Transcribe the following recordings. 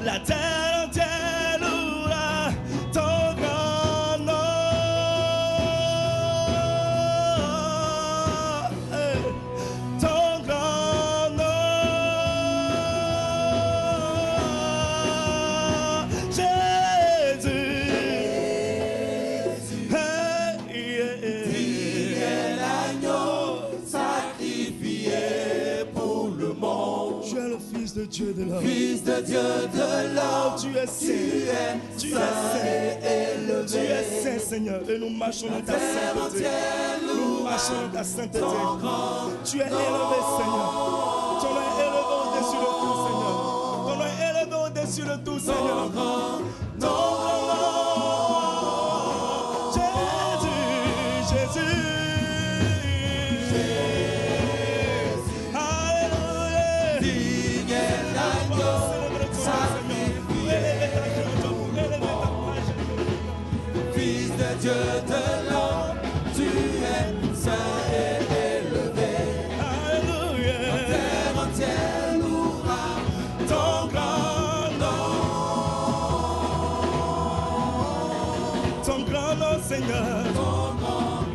La terre entière louera ton grand nom. Ton grand nom. Jésus. Tu es l'agneau sacrifié pour le monde. Tu es le Fils de Dieu de l'homme. Fils de Dieu de l'homme. Tu es saint. Tu es saint. Tu es saint, Seigneur. Et nous marchons dans ta sainteté. Nous marchons dans ta sainteté. Tu es élevé, Seigneur. Ton nom est élevé au-dessus de tout, Seigneur. Ton nom est élevé au-dessus de tout, Seigneur. Ton grand nom. Jésus, Jésus. Alléluia. Digne est l'agneau sacrifié. Fils de Dieu de l'homme, tu es saint et élevé. Alléluia. La terre entière louera Ton grand nom. Ton grand nom, Seigneur. ton grand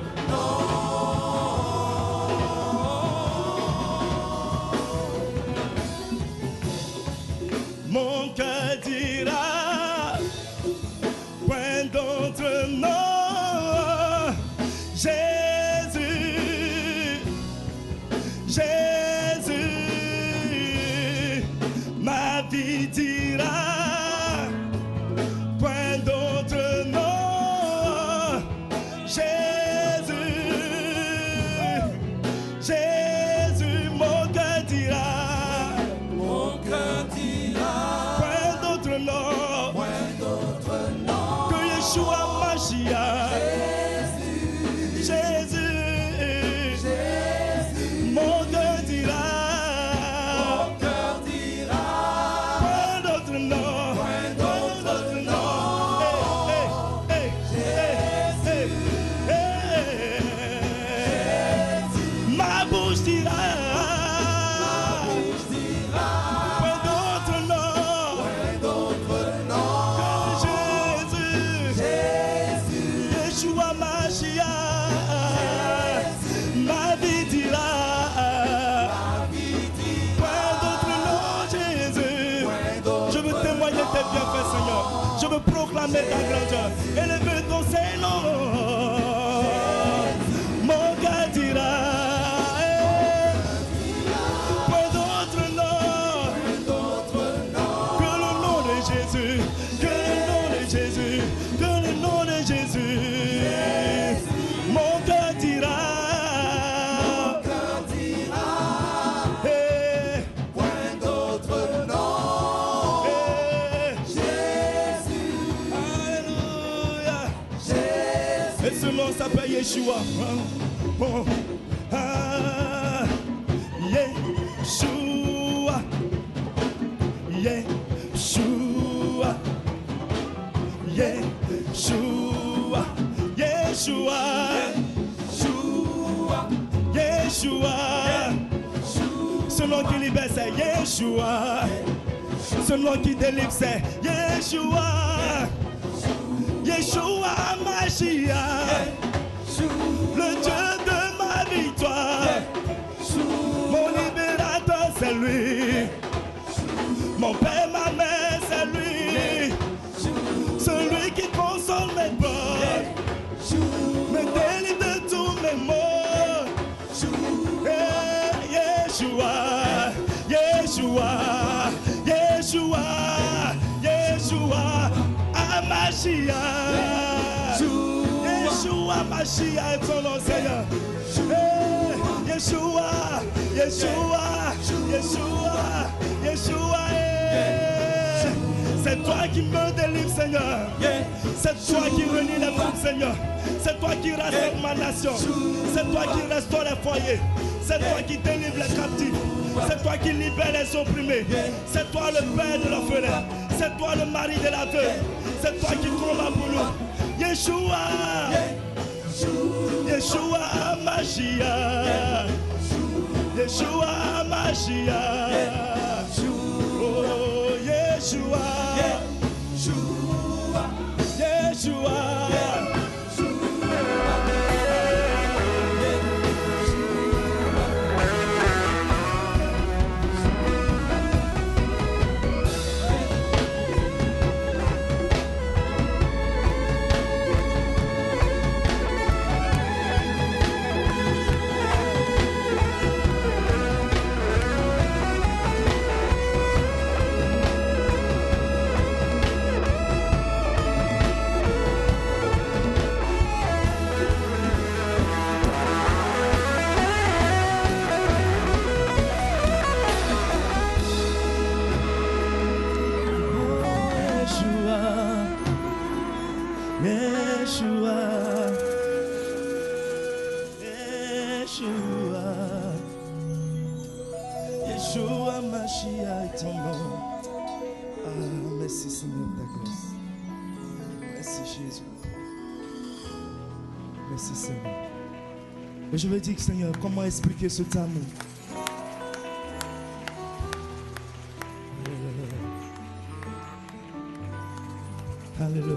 Mon cœur dira, point d'autre nom. Jésus, Jésus, ma vie dira, point d'autre nom. Jésus, Jésus, mon cœur dira. Mon cœur dira, Point d'autre nom point d'autre nom. que Yeshua Mashiach. Jésus, Jésus, mon cœur dira. mon cœur dira, Point d'autre nom, point d'autre nom. Hey, hey, hey, hey, hey. Ma bouche dira. Bouche dira, Point d'autre nom point d'autre nom. que Jésus. Jésus, Yeshua Mashiach, ma vie dira, ma vie dira, point d'autre nom, Jésus. point d'autre Je veux témoigner tes bienfaits, Seigneur. Je veux proclamer ta grandeur, élever ton Saint-Nom. Mon cœur dira, point d'autre nom point d'autre nom. que le nom de Jésus, que le nom de Jésus, que le nom de Jésus. Mon cœur dira, Cœur dira, hey, point d'autre nom. hey, Jésus, alléluia. Jésus, Et ce nom s'appelle Yeshua. Oh, ah, Yeshua, Yeshua, Yeshua, Yeshua, Yeshua, Yeshua. Ce nom qui libère, c'est Yeshua. Ce nom qui délivre, c'est Yeshua. Yeshua Mashiach, le Dieu de ma victoire. Mon libérateur, c'est lui. Mon père, ma mère, c'est lui. Celui qui console mes peines, me délivre de tous mes maux. Hey, Yeshua, Yeshua, Yeshua, Yeshua, Mashiach. Yeshua, Mashiach est son nom, Seigneur. Hey, Yeshua, Yeshua, Yeshua, Yeshua. Hey. C'est toi qui me délivre, Seigneur. C'est toi qui réunis les peuples, Seigneur. C'est toi qui rassemble ma nation. C'est toi qui restaure les foyers. C'est toi qui délivre les captifs. C'est toi qui libère les opprimés. C'est toi le père de l'orphelin. C'est toi le mari de la veuve. C'est toi qui combat pour nous. Yeshua, Yeshua Mashiach, Yeshua Mashiach, oh Yeshua. Seigneur, ta grâce. Merci, Jésus. Merci, Seigneur. Et je veux dire, Seigneur, comment expliquer cet amour? Alléluia.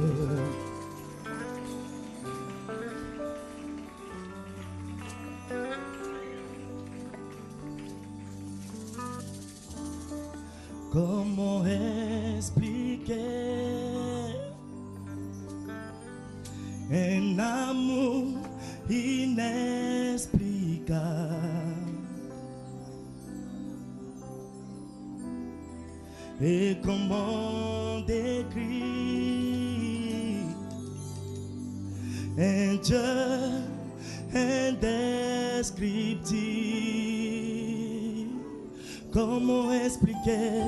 Comment expliquer un amour inexplicable? Et comment décrire un Dieu indescriptible? Comment expliquer?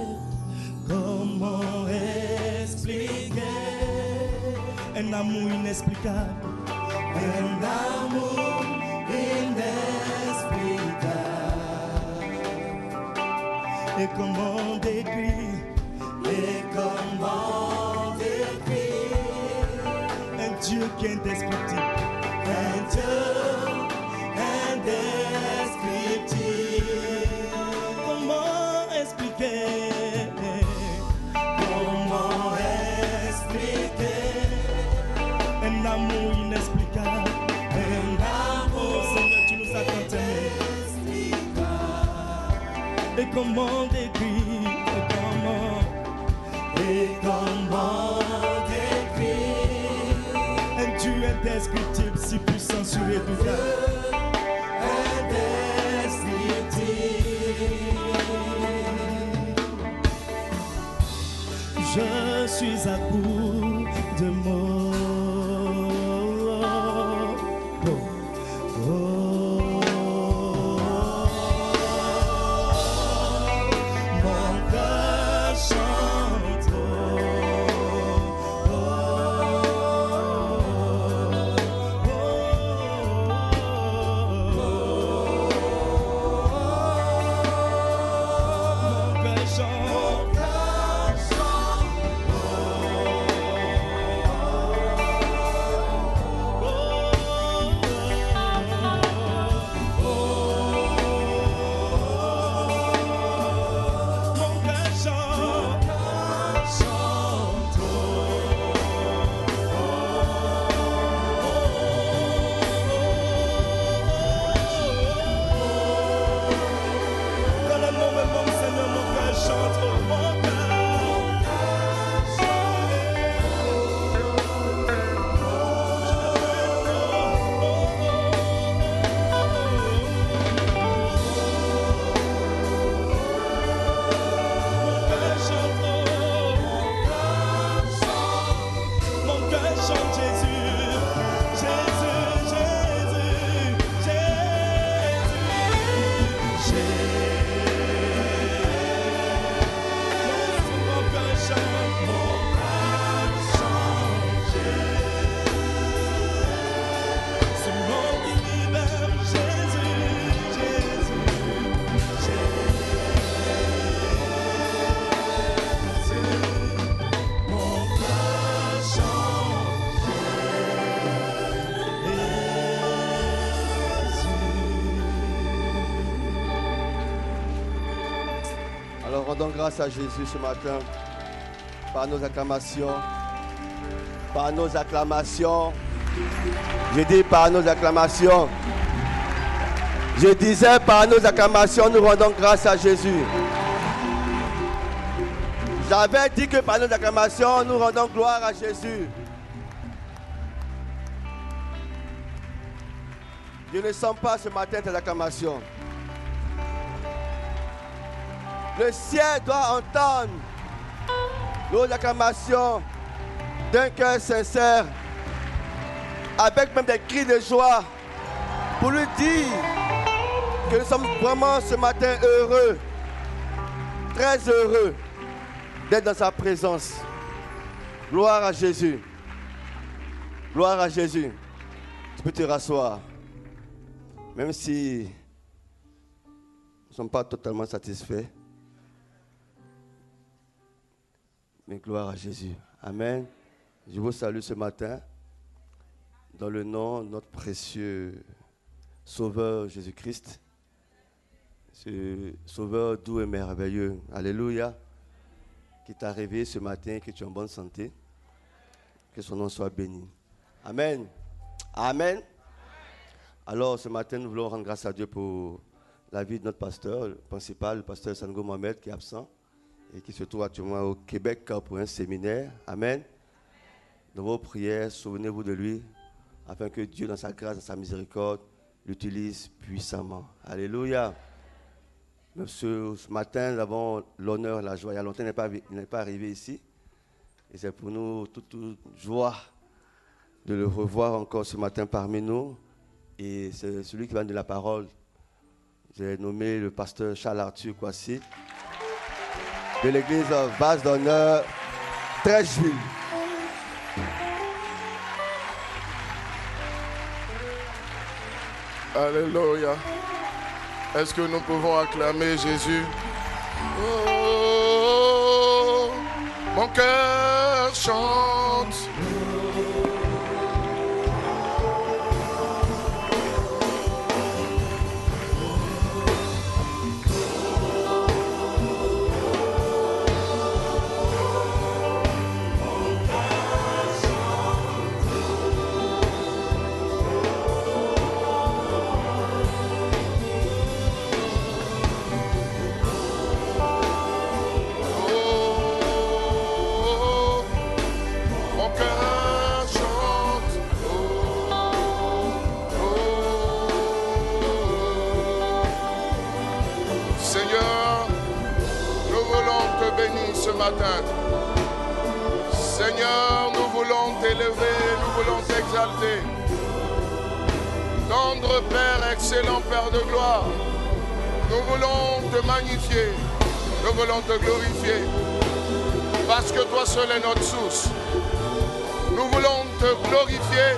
Comment expliquer un amour inexplicable? Un amour inexplicable. Et comment décrire? Et comment décrire un Dieu qui est indescriptible? Un Dieu indescriptible. Comment expliquer? Comment expliquer un amour inexplicable? Un amour, Seigneur, tu nous as tant aimés. Et comment décrire? Et comment décrire un Dieu indescriptible, si puissant, si redoutable? Je suis à bout de mots. Mon cœur chante. Mon cœur chante. Alors rendons grâce à Jésus ce matin par nos acclamations. Par nos acclamations. Je dis par nos acclamations. Je disais par nos acclamations, nous rendons grâce à Jésus. J'avais dit que par nos acclamations, nous rendons gloire à Jésus. Je ne sens pas ce matin tes acclamations. Le ciel doit entendre nos acclamations d'un cœur sincère, avec même des cris de joie, pour lui dire que nous sommes vraiment ce matin heureux, très heureux d'être dans sa présence. Gloire à Jésus. Gloire à Jésus. Tu peux te rasseoir. Même si nous ne sommes pas totalement satisfaits. Mais gloire à Jésus. Amen. Je vous salue ce matin dans le nom de notre précieux Sauveur Jésus-Christ. Ce Sauveur doux et merveilleux. Alléluia. Qui t'a réveillé ce matin, que tu es en bonne santé. Que son nom soit béni. Amen. Amen. Alors ce matin, nous voulons rendre grâce à Dieu pour la vie de notre pasteur principal, le pasteur Sango Mohamed, qui est absent et qui se trouve actuellement au Québec pour un séminaire. Amen. Dans vos prières, souvenez-vous de lui, afin que Dieu, dans sa grâce, dans sa miséricorde, l'utilise puissamment. Alléluia. Ce matin, nous avons l'honneur, la joie. Il y a longtemps, il n'est pas arrivé ici. Et c'est pour nous toute joie de le revoir encore ce matin parmi nous. Et c'est celui qui va donner la parole. J'ai nommé le pasteur Charles Arthur Kwasi de l'église Vase d'Honneur, Trècheville. Alléluia. Est-ce que nous pouvons acclamer Jésus? Oh, mon cœur chante. Ce matin, Seigneur, nous voulons t'élever, nous voulons t'exalter. Tendre Père, excellent Père de gloire, nous voulons te magnifier, nous voulons te glorifier, parce que toi seul est notre source. Nous voulons te glorifier,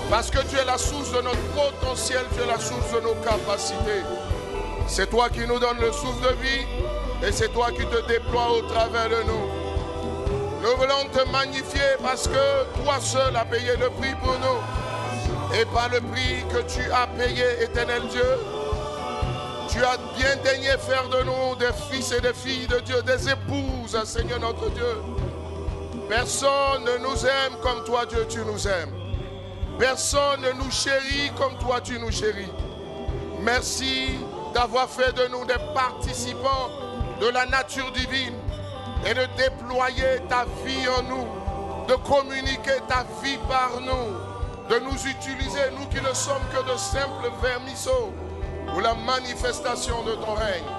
parce que tu es la source de notre potentiel, tu es la source de nos capacités. C'est toi qui nous donnes le souffle de vie. Et c'est toi qui te déploies au travers de nous. Nous voulons te magnifier parce que toi seul as payé le prix pour nous. Et par le prix que tu as payé, éternel Dieu, tu as bien daigné faire de nous des fils et des filles de Dieu, des épouses, Seigneur notre Dieu. Personne ne nous aime comme toi, Dieu, tu nous aimes. Personne ne nous chérit comme toi, tu nous chéris. Merci d'avoir fait de nous des participants de la nature divine et de déployer ta vie en nous, de communiquer ta vie par nous, de nous utiliser, nous qui ne sommes que de simples vermisseaux, pour la manifestation de ton règne,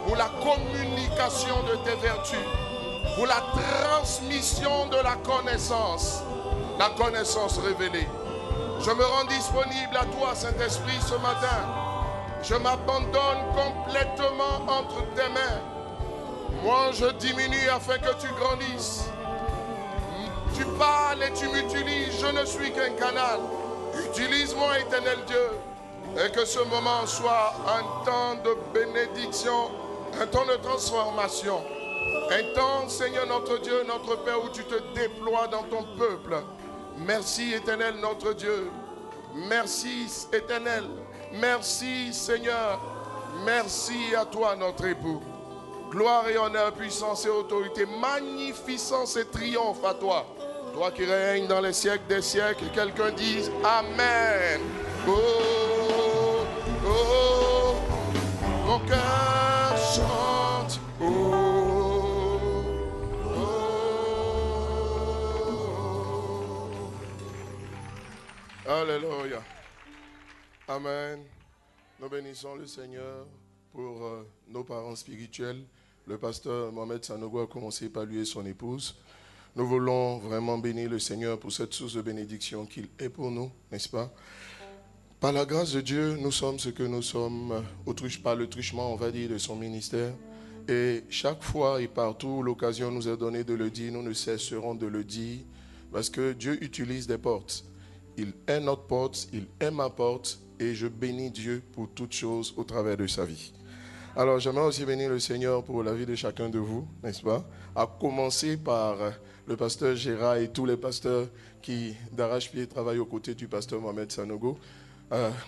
pour la communication de tes vertus, pour la transmission de la connaissance révélée. Je me rends disponible à toi, Saint-Esprit, ce matin. Je m'abandonne complètement entre tes mains. Moi, je diminue afin que tu grandisses. Tu parles et tu m'utilises. Je ne suis qu'un canal. Utilise-moi, éternel Dieu. Et que ce moment soit un temps de bénédiction, un temps de transformation. Un temps, Seigneur notre Dieu, notre Père, où tu te déploies dans ton peuple. Merci, éternel notre Dieu. Merci, éternel. Merci, Seigneur. Merci à toi, notre époux. Gloire et honneur, puissance et autorité, magnificence et triomphe à toi. Toi qui règnes dans les siècles des siècles, quelqu'un dise Amen. Oh, oh, mon cœur chante. Oh, oh. Alléluia. Amen. Nous bénissons le Seigneur pour nos parents spirituels. Le pasteur Mohamed Sanogo a commencé par lui et son épouse. Nous voulons vraiment bénir le Seigneur pour cette source de bénédiction qu'il est pour nous, n'est-ce pas? Par la grâce de Dieu, nous sommes ce que nous sommes, par le truchement, on va dire, de son ministère. Et chaque fois et partout où l'occasion nous est donnée de le dire, nous ne cesserons de le dire, parce que Dieu utilise des portes. Il est notre porte, il est ma porte, et je bénis Dieu pour toutes choses au travers de sa vie. Alors, j'aimerais aussi bénir le Seigneur pour la vie de chacun de vous, n'est-ce pas? À commencer par le pasteur Gérard et tous les pasteurs qui, d'arrache-pied, travaillent aux côtés du pasteur Mohamed Sanogo.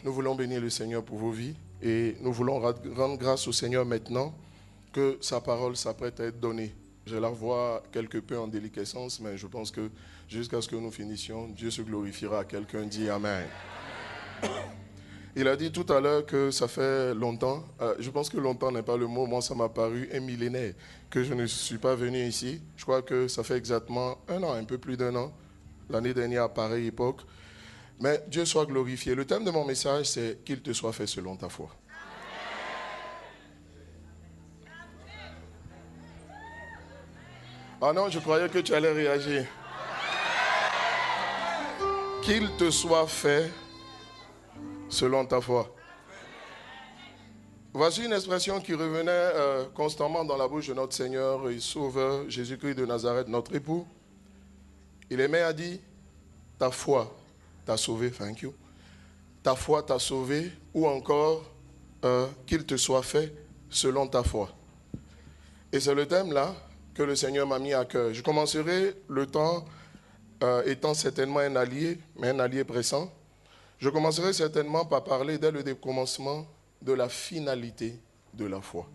Nous voulons bénir le Seigneur pour vos vies et nous voulons rendre grâce au Seigneur maintenant que sa parole s'apprête à être donnée. Je la vois quelque peu en déliquescence, mais je pense que jusqu'à ce que nous finissions, Dieu se glorifiera. Quelqu'un dit Amen. Il a dit tout à l'heure que ça fait longtemps, je pense que longtemps n'est pas le mot, moi ça m'a paru un millénaire que je ne suis pas venu ici. Je crois que ça fait exactement 1 an, un peu plus d'1 an, l'année dernière à pareille époque. Mais Dieu soit glorifié. Le thème de mon message, c'est qu'il te soit fait selon ta foi. Ah non, je croyais que tu allais réagir. Qu'il te soit fait selon ta foi. Voici une expression qui revenait constamment dans la bouche de notre Seigneur et Sauveur Jésus-Christ de Nazareth, notre époux. Il aimait à dire, ta foi t'a sauvé, thank you. Ta foi t'a sauvé, ou encore qu'il te soit fait selon ta foi. Et c'est le thème là que le Seigneur m'a mis à cœur. Je commencerai le temps étant certainement un allié, mais un allié pressant. Je commencerai certainement par parler dès le commencement de la finalité de la foi.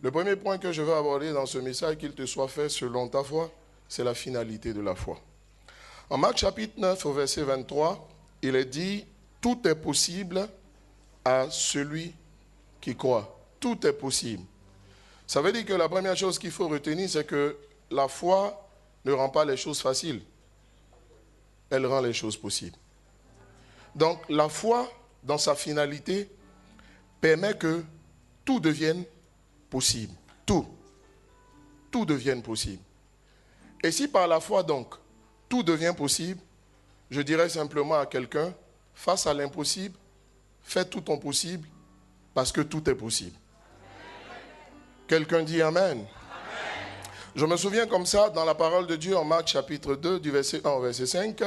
Le premier point que je veux aborder dans ce message, qu'il te soit fait selon ta foi, c'est la finalité de la foi. En Marc chapitre 9 au verset 23, il est dit, tout est possible à celui qui croit. Tout est possible. Ça veut dire que la première chose qu'il faut retenir, c'est que la foi ne rend pas les choses faciles. Elle rend les choses possibles. Donc la foi, dans sa finalité, permet que tout devienne possible. Tout devienne possible. Et si par la foi donc, tout devient possible, je dirais simplement à quelqu'un, face à l'impossible, fais tout ton possible, parce que tout est possible. Quelqu'un dit Amen. Amen. Je me souviens comme ça, dans la parole de Dieu, en Marc chapitre 2, du verset 1 au verset 5,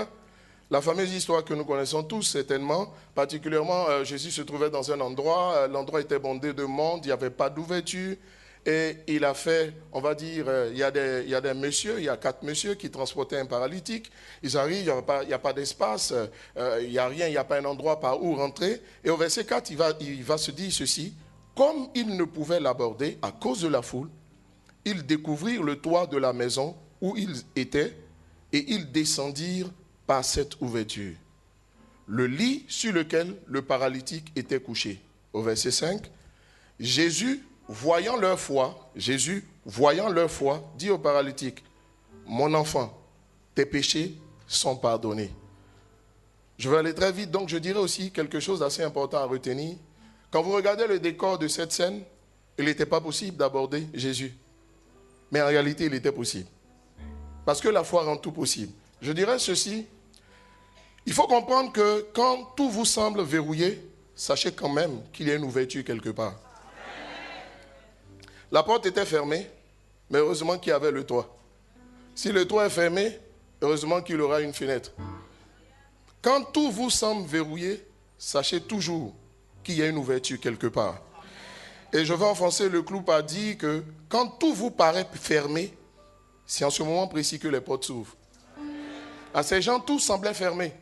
la fameuse histoire que nous connaissons tous certainement, particulièrement Jésus se trouvait dans un endroit, l'endroit était bondé de monde, il n'y avait pas d'ouverture, et il a fait, on va dire, il y a des messieurs, il y a 4 messieurs qui transportaient un paralytique, ils arrivent, il n'y a pas d'espace, il n'y a rien, il n'y a pas un endroit par où rentrer, et au verset 4, il va se dire ceci, comme ils ne pouvaient l'aborder à cause de la foule, ils découvrirent le toit de la maison où ils étaient et ils descendirent par cette ouverture. Le lit sur lequel le paralytique était couché. Au verset 5, Jésus, voyant leur foi, dit au paralytique, mon enfant, tes péchés sont pardonnés. Je vais aller très vite, donc je dirais aussi quelque chose d'assez important à retenir. Quand vous regardez le décor de cette scène, il n'était pas possible d'aborder Jésus. Mais en réalité, il était possible. Parce que la foi rend tout possible. Je dirais ceci, il faut comprendre que quand tout vous semble verrouillé, sachez quand même qu'il y a une ouverture quelque part. La porte était fermée, mais heureusement qu'il y avait le toit. Si le toit est fermé, heureusement qu'il y aura une fenêtre. Quand tout vous semble verrouillé, sachez toujours qu'il y a une ouverture quelque part. Et je vais enfoncer le clou par dire que quand tout vous paraît fermé, c'est en ce moment précis que les portes s'ouvrent. À ces gens, tout semblait fermé.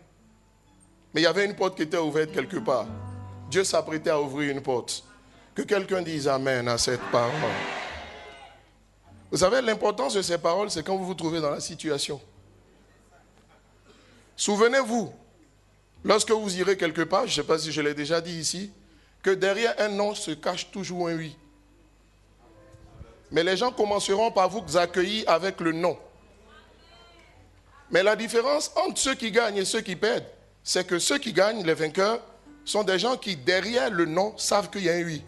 Mais il y avait une porte qui était ouverte quelque part. Dieu s'apprêtait à ouvrir une porte. Que quelqu'un dise Amen à cette parole. Vous savez, l'importance de ces paroles, c'est quand vous vous trouvez dans la situation. Souvenez-vous, lorsque vous irez quelque part, je ne sais pas si je l'ai déjà dit ici, que derrière un non se cache toujours un oui. Mais les gens commenceront par vous accueillir avec le non. Mais la différence entre ceux qui gagnent et ceux qui perdent, c'est que ceux qui gagnent, les vainqueurs, sont des gens qui, derrière le non, savent qu'il y a un oui.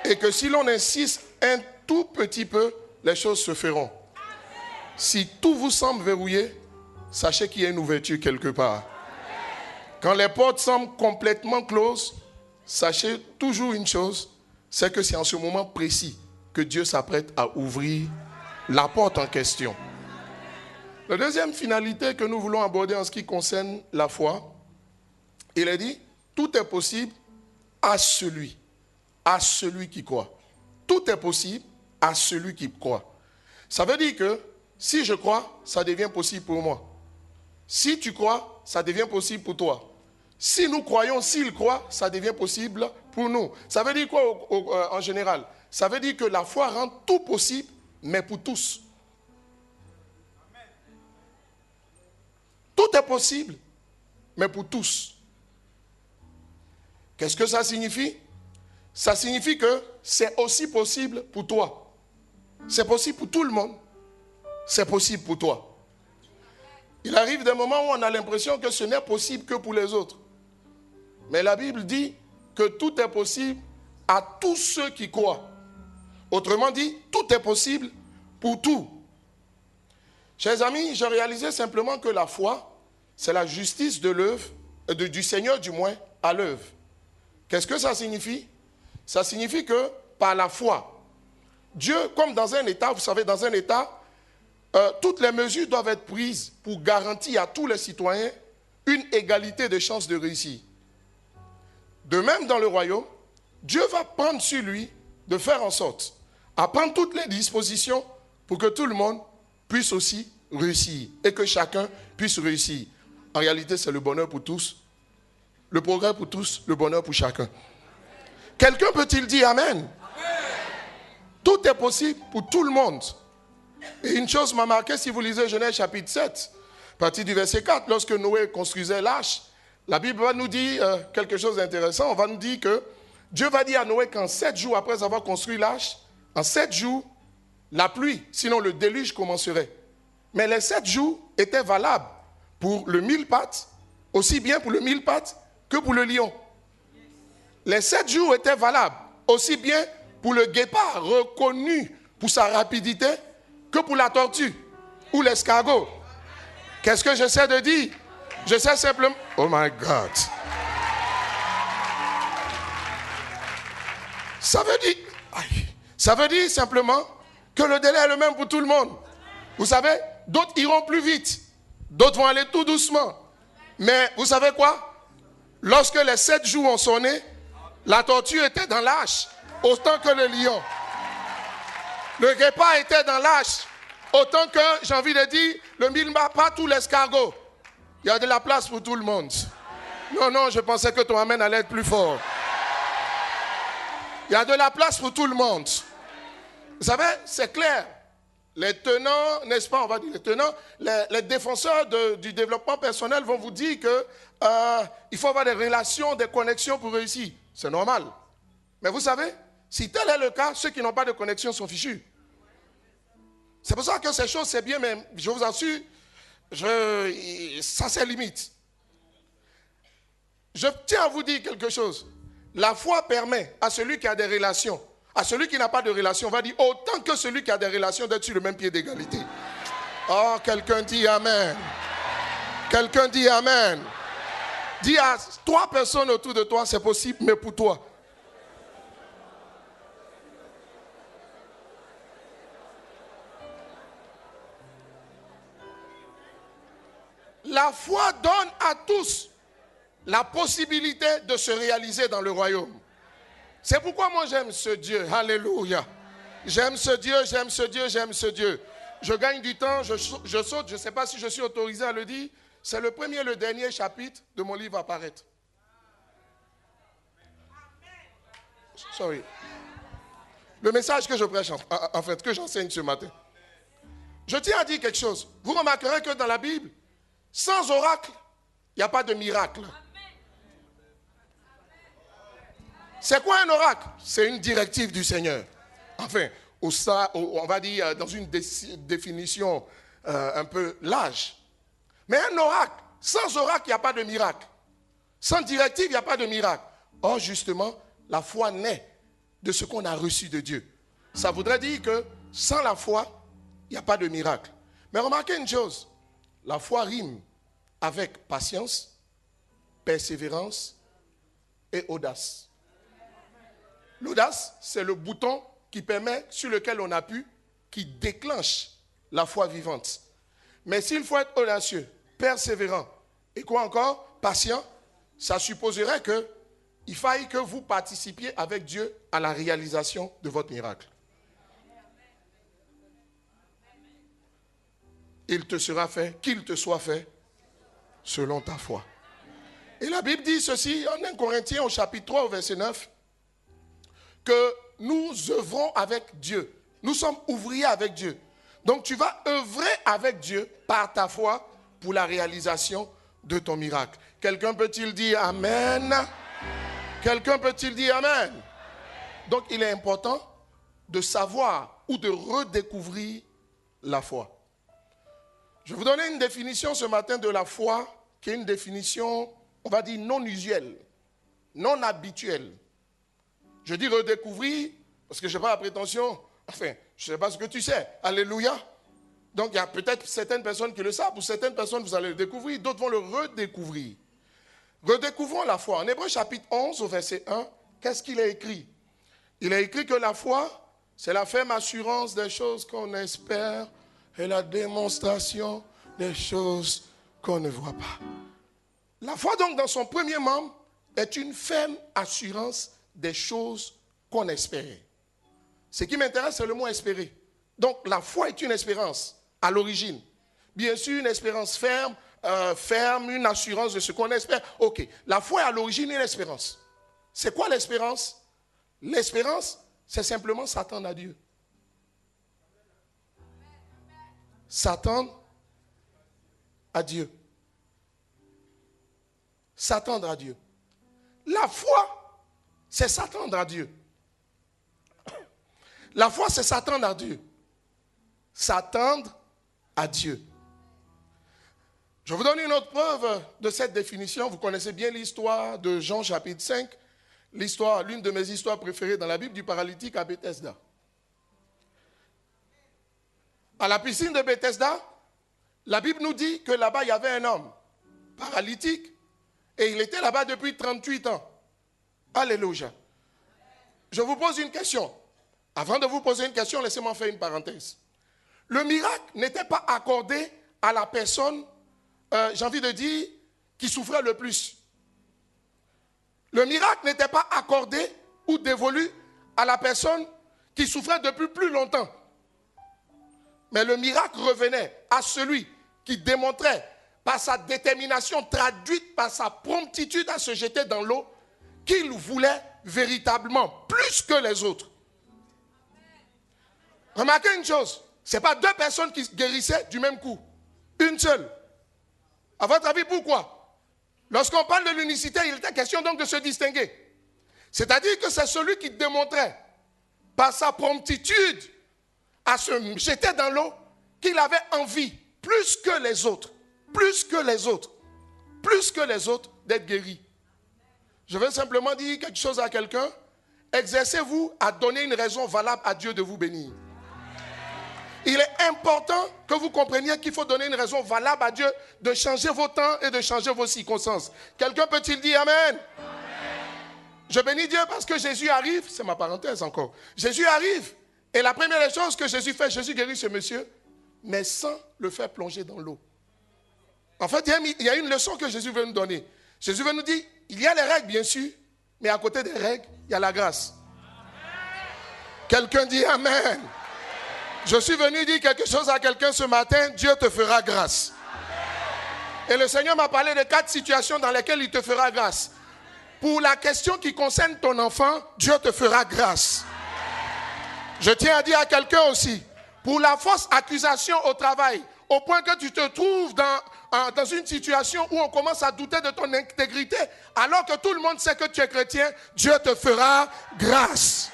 Et que si l'on insiste un tout petit peu, les choses se feront. Si tout vous semble verrouillé, sachez qu'il y a une ouverture quelque part. Quand les portes semblent complètement closes, sachez toujours une chose, c'est que c'est en ce moment précis que Dieu s'apprête à ouvrir la porte en question. La deuxième finalité que nous voulons aborder en ce qui concerne la foi, il est dit, tout est possible à celui à celui qui croit. Tout est possible à celui qui croit. Ça veut dire que si je crois, ça devient possible pour moi. Si tu crois, ça devient possible pour toi. Si nous croyons, s'il croit, ça devient possible pour nous. Ça veut dire quoi en général? Ça veut dire que la foi rend tout possible, mais pour tous. Tout est possible, mais pour tous. Qu'est-ce que ça signifie? Ça signifie que c'est aussi possible pour toi. C'est possible pour tout le monde. C'est possible pour toi. Il arrive des moments où on a l'impression que ce n'est possible que pour les autres. Mais la Bible dit que tout est possible à tous ceux qui croient. Autrement dit, tout est possible pour tout. Chers amis, j'ai réalisé simplement que la foi, c'est la justice de l'œuvre, du Seigneur du moins, à l'œuvre. Qu'est-ce que ça signifie? Ça signifie que par la foi, Dieu, comme dans un État, vous savez, dans un État, toutes les mesures doivent être prises pour garantir à tous les citoyens une égalité de chances de réussir. De même, dans le royaume, Dieu va prendre sur lui de faire en sorte à prendre toutes les dispositions pour que tout le monde puisse aussi réussir et que chacun puisse réussir. En réalité, c'est le bonheur pour tous, le progrès pour tous, le bonheur pour chacun. Quelqu'un peut-il dire Amen? Amen. Tout est possible pour tout le monde. Et une chose m'a marqué, si vous lisez Genèse chapitre 7, à partir du verset 4, lorsque Noé construisait l'arche, la Bible va nous dire quelque chose d'intéressant. On va nous dire que Dieu va dire à Noé qu'en 7 jours après avoir construit l'arche, en 7 jours, la pluie, sinon le déluge commencerait. Mais les 7 jours étaient valables pour le mille-pattes, aussi bien pour le mille-pattes que pour le lion. Les 7 jours étaient valables, aussi bien pour le guépard, reconnu pour sa rapidité, que pour la tortue ou l'escargot. Qu'est-ce que j'essaie de dire? Je sais simplement... Oh my God! Ça veut dire simplement que le délai est le même pour tout le monde. Vous savez, d'autres iront plus vite, d'autres vont aller tout doucement. Mais vous savez quoi? Lorsque les 7 jours ont sonné, la tortue était dans l'arche, autant que le lion. Le guépard était dans l'arche, autant que, j'ai envie de dire, le mille-pattes ou l'escargot. Il y a de la place pour tout le monde. Non, je pensais que ton amen allait être plus fort. Il y a de la place pour tout le monde. Vous savez, c'est clair. Les tenants, n'est-ce pas, on va dire les tenants, les défenseurs du développement personnel vont vous dire qu'il faut avoir des relations, des connexions pour réussir. C'est normal. Mais vous savez, si tel est le cas, ceux qui n'ont pas de connexion sont fichus. C'est pour ça que ces choses, c'est bien, mais je vous assure, ça c'est limite. Je tiens à vous dire quelque chose. La foi permet à celui qui a des relations, à celui qui n'a pas de relations, on va dire autant que celui qui a des relations d'être sur le même pied d'égalité. Oh, quelqu'un dit Amen. Quelqu'un dit Amen. Dis à 3 personnes autour de toi, c'est possible, mais pour toi. La foi donne à tous la possibilité de se réaliser dans le royaume. C'est pourquoi moi j'aime ce Dieu. Alléluia. J'aime ce Dieu, j'aime ce Dieu, j'aime ce Dieu. Je gagne du temps, je saute, je ne sais pas si je suis autorisé à le dire. C'est le premier et le dernier chapitre de mon livre à paraître. Sorry. Le message que je prêche, en fait, que j'enseigne ce matin. Je tiens à dire quelque chose. Vous remarquerez que dans la Bible, sans oracle, il n'y a pas de miracle. C'est quoi un oracle? C'est une directive du Seigneur. Enfin, on va dire dans une définition un peu large. Mais un oracle, sans oracle, il n'y a pas de miracle. Sans directive, il n'y a pas de miracle. Or, justement, la foi naît de ce qu'on a reçu de Dieu. Ça voudrait dire que sans la foi, il n'y a pas de miracle. Mais remarquez une chose, la foi rime avec patience, persévérance et audace. L'audace, c'est le bouton qui permet, sur lequel on appuie, qui déclenche la foi vivante. Mais s'il faut être audacieux, persévérant et quoi encore, patient, ça supposerait qu'il il faille que vous participiez avec Dieu à la réalisation de votre miracle. Il te sera fait, qu'il te soit fait, selon ta foi. Et la Bible dit ceci en 1 Corinthiens au chapitre 3 au verset 9, que nous œuvrons avec Dieu. Nous sommes ouvriers avec Dieu. Donc tu vas œuvrer avec Dieu par ta foi pour la réalisation de ton miracle. Quelqu'un peut-il dire Amen? Quelqu'un peut-il dire Amen? Donc il est important de savoir ou de redécouvrir la foi. Je vais vous donner une définition ce matin de la foi qui est une définition, on va dire, non usuelle, non habituelle. Je dis redécouvrir parce que je n'ai pas la prétention, enfin, je ne sais pas ce que tu sais. Alléluia. Donc il y a peut-être certaines personnes qui le savent, pour certaines personnes vous allez le découvrir, d'autres vont le redécouvrir. Redécouvrons la foi. En Hébreux chapitre 11 au verset 1, qu'est-ce qu'il a écrit? Il a écrit que la foi, c'est la ferme assurance des choses qu'on espère et la démonstration des choses qu'on ne voit pas. La foi donc dans son premier membre est une ferme assurance des choses qu'on espérait. Ce qui m'intéresse, c'est le mot espérer. Donc la foi est une espérance à l'origine. Bien sûr, une espérance ferme, une assurance de ce qu'on espère. Ok, la foi est à l'origine une espérance. C'est quoi l'espérance? L'espérance, c'est simplement s'attendre à Dieu. S'attendre à Dieu. S'attendre à Dieu. La foi, c'est s'attendre à Dieu. La foi, c'est s'attendre à Dieu. S'attendre à Dieu. Je vous donne une autre preuve de cette définition. Vous connaissez bien l'histoire de Jean chapitre 5. L'histoire, l'une de mes histoires préférées dans la Bible, du paralytique à Bethesda. À la piscine de Bethesda, la Bible nous dit que là-bas, il y avait un homme paralytique et il était là-bas depuis 38 ans. Alléluia. Je vous pose une question. Avant de vous poser une question, laissez-moi faire une parenthèse. Le miracle n'était pas accordé à la personne, j'ai envie de dire, qui souffrait le plus. Le miracle n'était pas accordé ou dévolu à la personne qui souffrait depuis plus longtemps. Mais le miracle revenait à celui qui démontrait par sa détermination traduite par sa promptitude à se jeter dans l'eau qu'il voulait véritablement plus que les autres. Remarquez une chose, ce n'est pas deux personnes qui guérissaient du même coup, une seule. À votre avis, pourquoi? Lorsqu'on parle de l'unicité, il était question donc de se distinguer. C'est-à-dire que c'est celui qui démontrait par sa promptitude à se jeter dans l'eau qu'il avait envie, plus que les autres, d'être guéri. Je veux simplement dire quelque chose à quelqu'un. Exercez-vous à donner une raison valable à Dieu de vous bénir. Il est important que vous compreniez qu'il faut donner une raison valable à Dieu de changer vos temps et de changer vos circonstances. Quelqu'un peut-il dire Amen? Amen. Je bénis Dieu parce que Jésus arrive, c'est ma parenthèse encore. Jésus arrive et la première des choses que Jésus fait, Jésus guérit ce monsieur, mais sans le faire plonger dans l'eau. En fait, il y a une leçon que Jésus veut nous donner. Jésus veut nous dire, il y a les règles bien sûr, mais à côté des règles, il y a la grâce. Quelqu'un dit Amen. Je suis venu dire quelque chose à quelqu'un ce matin, Dieu te fera grâce. Et le Seigneur m'a parlé de 4 situations dans lesquelles il te fera grâce. Pour la question qui concerne ton enfant, Dieu te fera grâce. Je tiens à dire à quelqu'un aussi, pour la fausse accusation au travail, au point que tu te trouves dans une situation où on commence à douter de ton intégrité, alors que tout le monde sait que tu es chrétien, Dieu te fera grâce.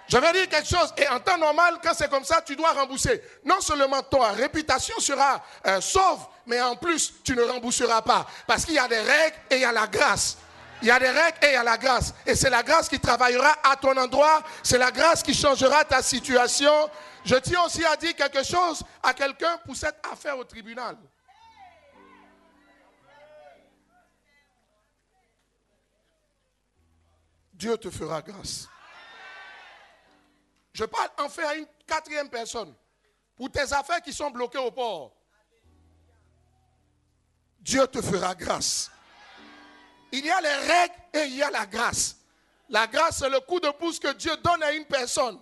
Je vais dire quelque chose, et en temps normal, quand c'est comme ça, tu dois rembourser. Non seulement ta réputation sera sauve, mais en plus, tu ne rembourseras pas. Parce qu'il y a des règles et il y a la grâce. Il y a des règles et il y a la grâce. Et c'est la grâce qui travaillera à ton endroit. C'est la grâce qui changera ta situation. Je tiens aussi à dire quelque chose à quelqu'un pour cette affaire au tribunal. Dieu te fera grâce. Je parle enfin à une 4e personne. Pour tes affaires qui sont bloquées au port. Dieu te fera grâce. Il y a les règles et il y a la grâce. La grâce, c'est le coup de pouce que Dieu donne à une personne.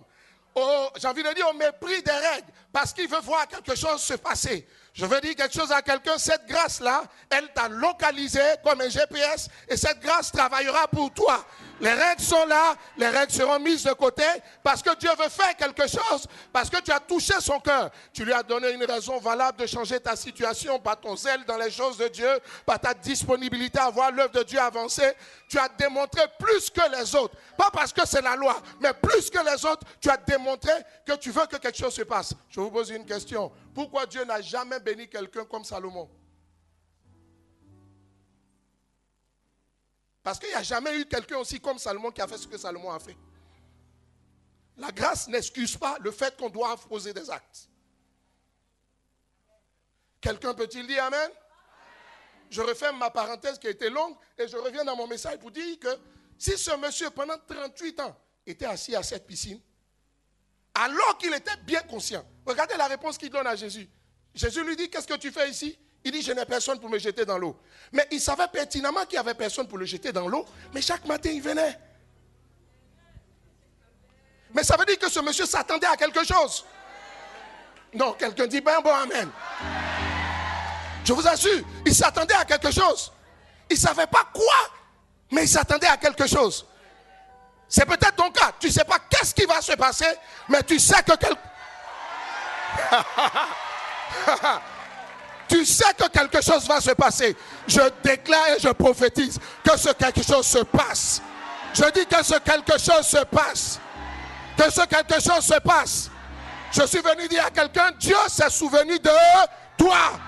J'ai envie de dire au mépris des règles, parce qu'il veut voir quelque chose se passer. Je veux dire quelque chose à quelqu'un, cette grâce-là, elle t'a localisé comme un GPS et cette grâce travaillera pour toi. Les règles sont là, les règles seront mises de côté parce que Dieu veut faire quelque chose, parce que tu as touché son cœur. Tu lui as donné une raison valable de changer ta situation par ton zèle dans les choses de Dieu, par ta disponibilité à voir l'œuvre de Dieu avancer. Tu as démontré plus que les autres, pas parce que c'est la loi, mais plus que les autres, tu as démontré que tu veux que quelque chose se passe. Je vous pose une question. Pourquoi Dieu n'a jamais béni quelqu'un comme Salomon? Parce qu'il n'y a jamais eu quelqu'un aussi comme Salomon qui a fait ce que Salomon a fait. La grâce n'excuse pas le fait qu'on doit poser des actes. Quelqu'un peut-il dire Amen? Je referme ma parenthèse qui a été longue et je reviens dans mon message pour dire que si ce monsieur pendant 38 ans était assis à cette piscine, alors qu'il était bien conscient, regardez la réponse qu'il donne à Jésus. Jésus lui dit, qu'est-ce que tu fais ici? Il dit, je n'ai personne pour me jeter dans l'eau. Mais il savait pertinemment qu'il n'y avait personne pour le jeter dans l'eau. Mais chaque matin, il venait. Mais ça veut dire que ce monsieur s'attendait à quelque chose. Non, quelqu'un dit, ben bon, amen. Je vous assure, il s'attendait à quelque chose. Il ne savait pas quoi, mais il s'attendait à quelque chose. C'est peut-être ton cas. Tu ne sais pas qu'est-ce qui va se passer, mais tu sais que tu sais que quelque chose va se passer. Je déclare et je prophétise que ce quelque chose se passe. Je dis que ce quelque chose se passe. Que ce quelque chose se passe. Je suis venu dire à quelqu'un, Dieu s'est souvenu de toi.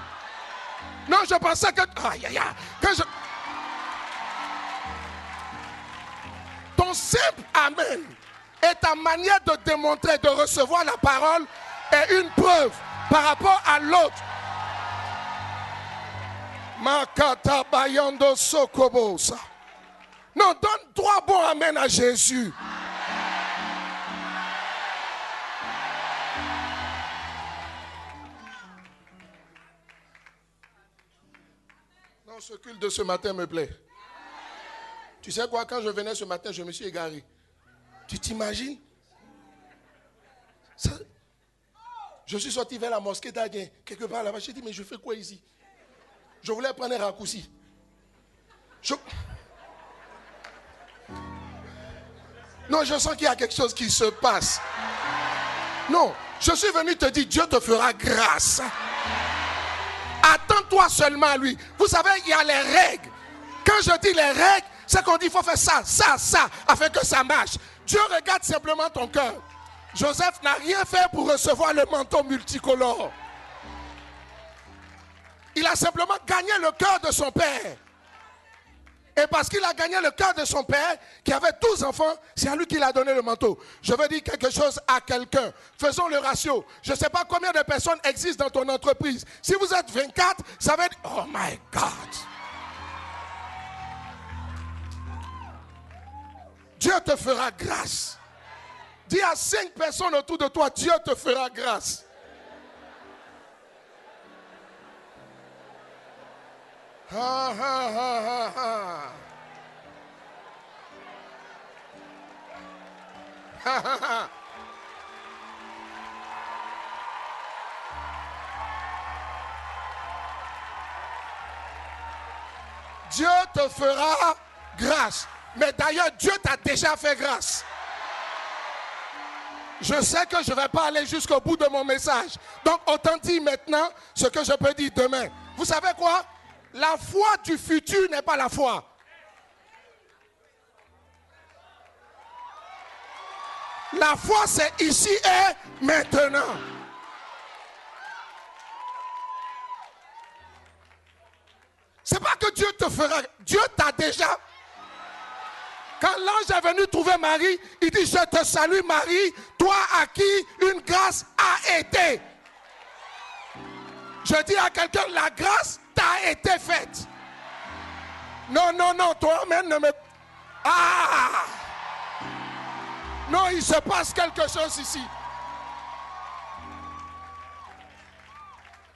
Non, je pensais que... Aïe, aïe, aïe. Ton simple amen et ta manière de démontrer, de recevoir la parole est une preuve par rapport à l'autre. Makata bayando sokobosa. Non, donne 3 bons amen à Jésus. Non, ce culte de ce matin me plaît. Tu sais quoi, quand je venais ce matin, je me suis égaré. Tu t'imagines? Je suis sorti vers la mosquée d'Aguin, quelque part là-bas. J'ai dit, mais je fais quoi ici? Je voulais prendre un raccourci. Non, je sens qu'il y a quelque chose qui se passe. Non, je suis venu te dire, Dieu te fera grâce. Attends-toi seulement à lui. Vous savez, il y a les règles. Quand je dis les règles, c'est qu'on dit, il faut faire ça, ça, ça, afin que ça marche. Dieu regarde simplement ton cœur. Joseph n'a rien fait pour recevoir le manteau multicolore. Il a simplement gagné le cœur de son père. Et parce qu'il a gagné le cœur de son père, qui avait 12 enfants, c'est à lui qu'il a donné le manteau. Je veux dire quelque chose à quelqu'un. Faisons le ratio. Je ne sais pas combien de personnes existent dans ton entreprise. Si vous êtes 24, ça va être... Oh my God! Dieu te fera grâce. Dis à 5 personnes autour de toi, Dieu te fera grâce. Ha, ha, ha, ha, ha. Ha, ha, ha. Dieu te fera grâce. Mais d'ailleurs, Dieu t'a déjà fait grâce. Je sais que je ne vais pas aller jusqu'au bout de mon message. Donc, autant dire maintenant ce que je peux dire demain. Vous savez quoi? La foi du futur n'est pas la foi. La foi, c'est ici et maintenant. C'est pas que Dieu te fera. Dieu t'a déjà. Quand l'ange est venu trouver Marie, il dit, je te salue Marie, toi à qui une grâce a été. Je dis à quelqu'un, la grâce t'a été faite. Non, non, non, toi-même ne me... Ah! Non, il se passe quelque chose ici.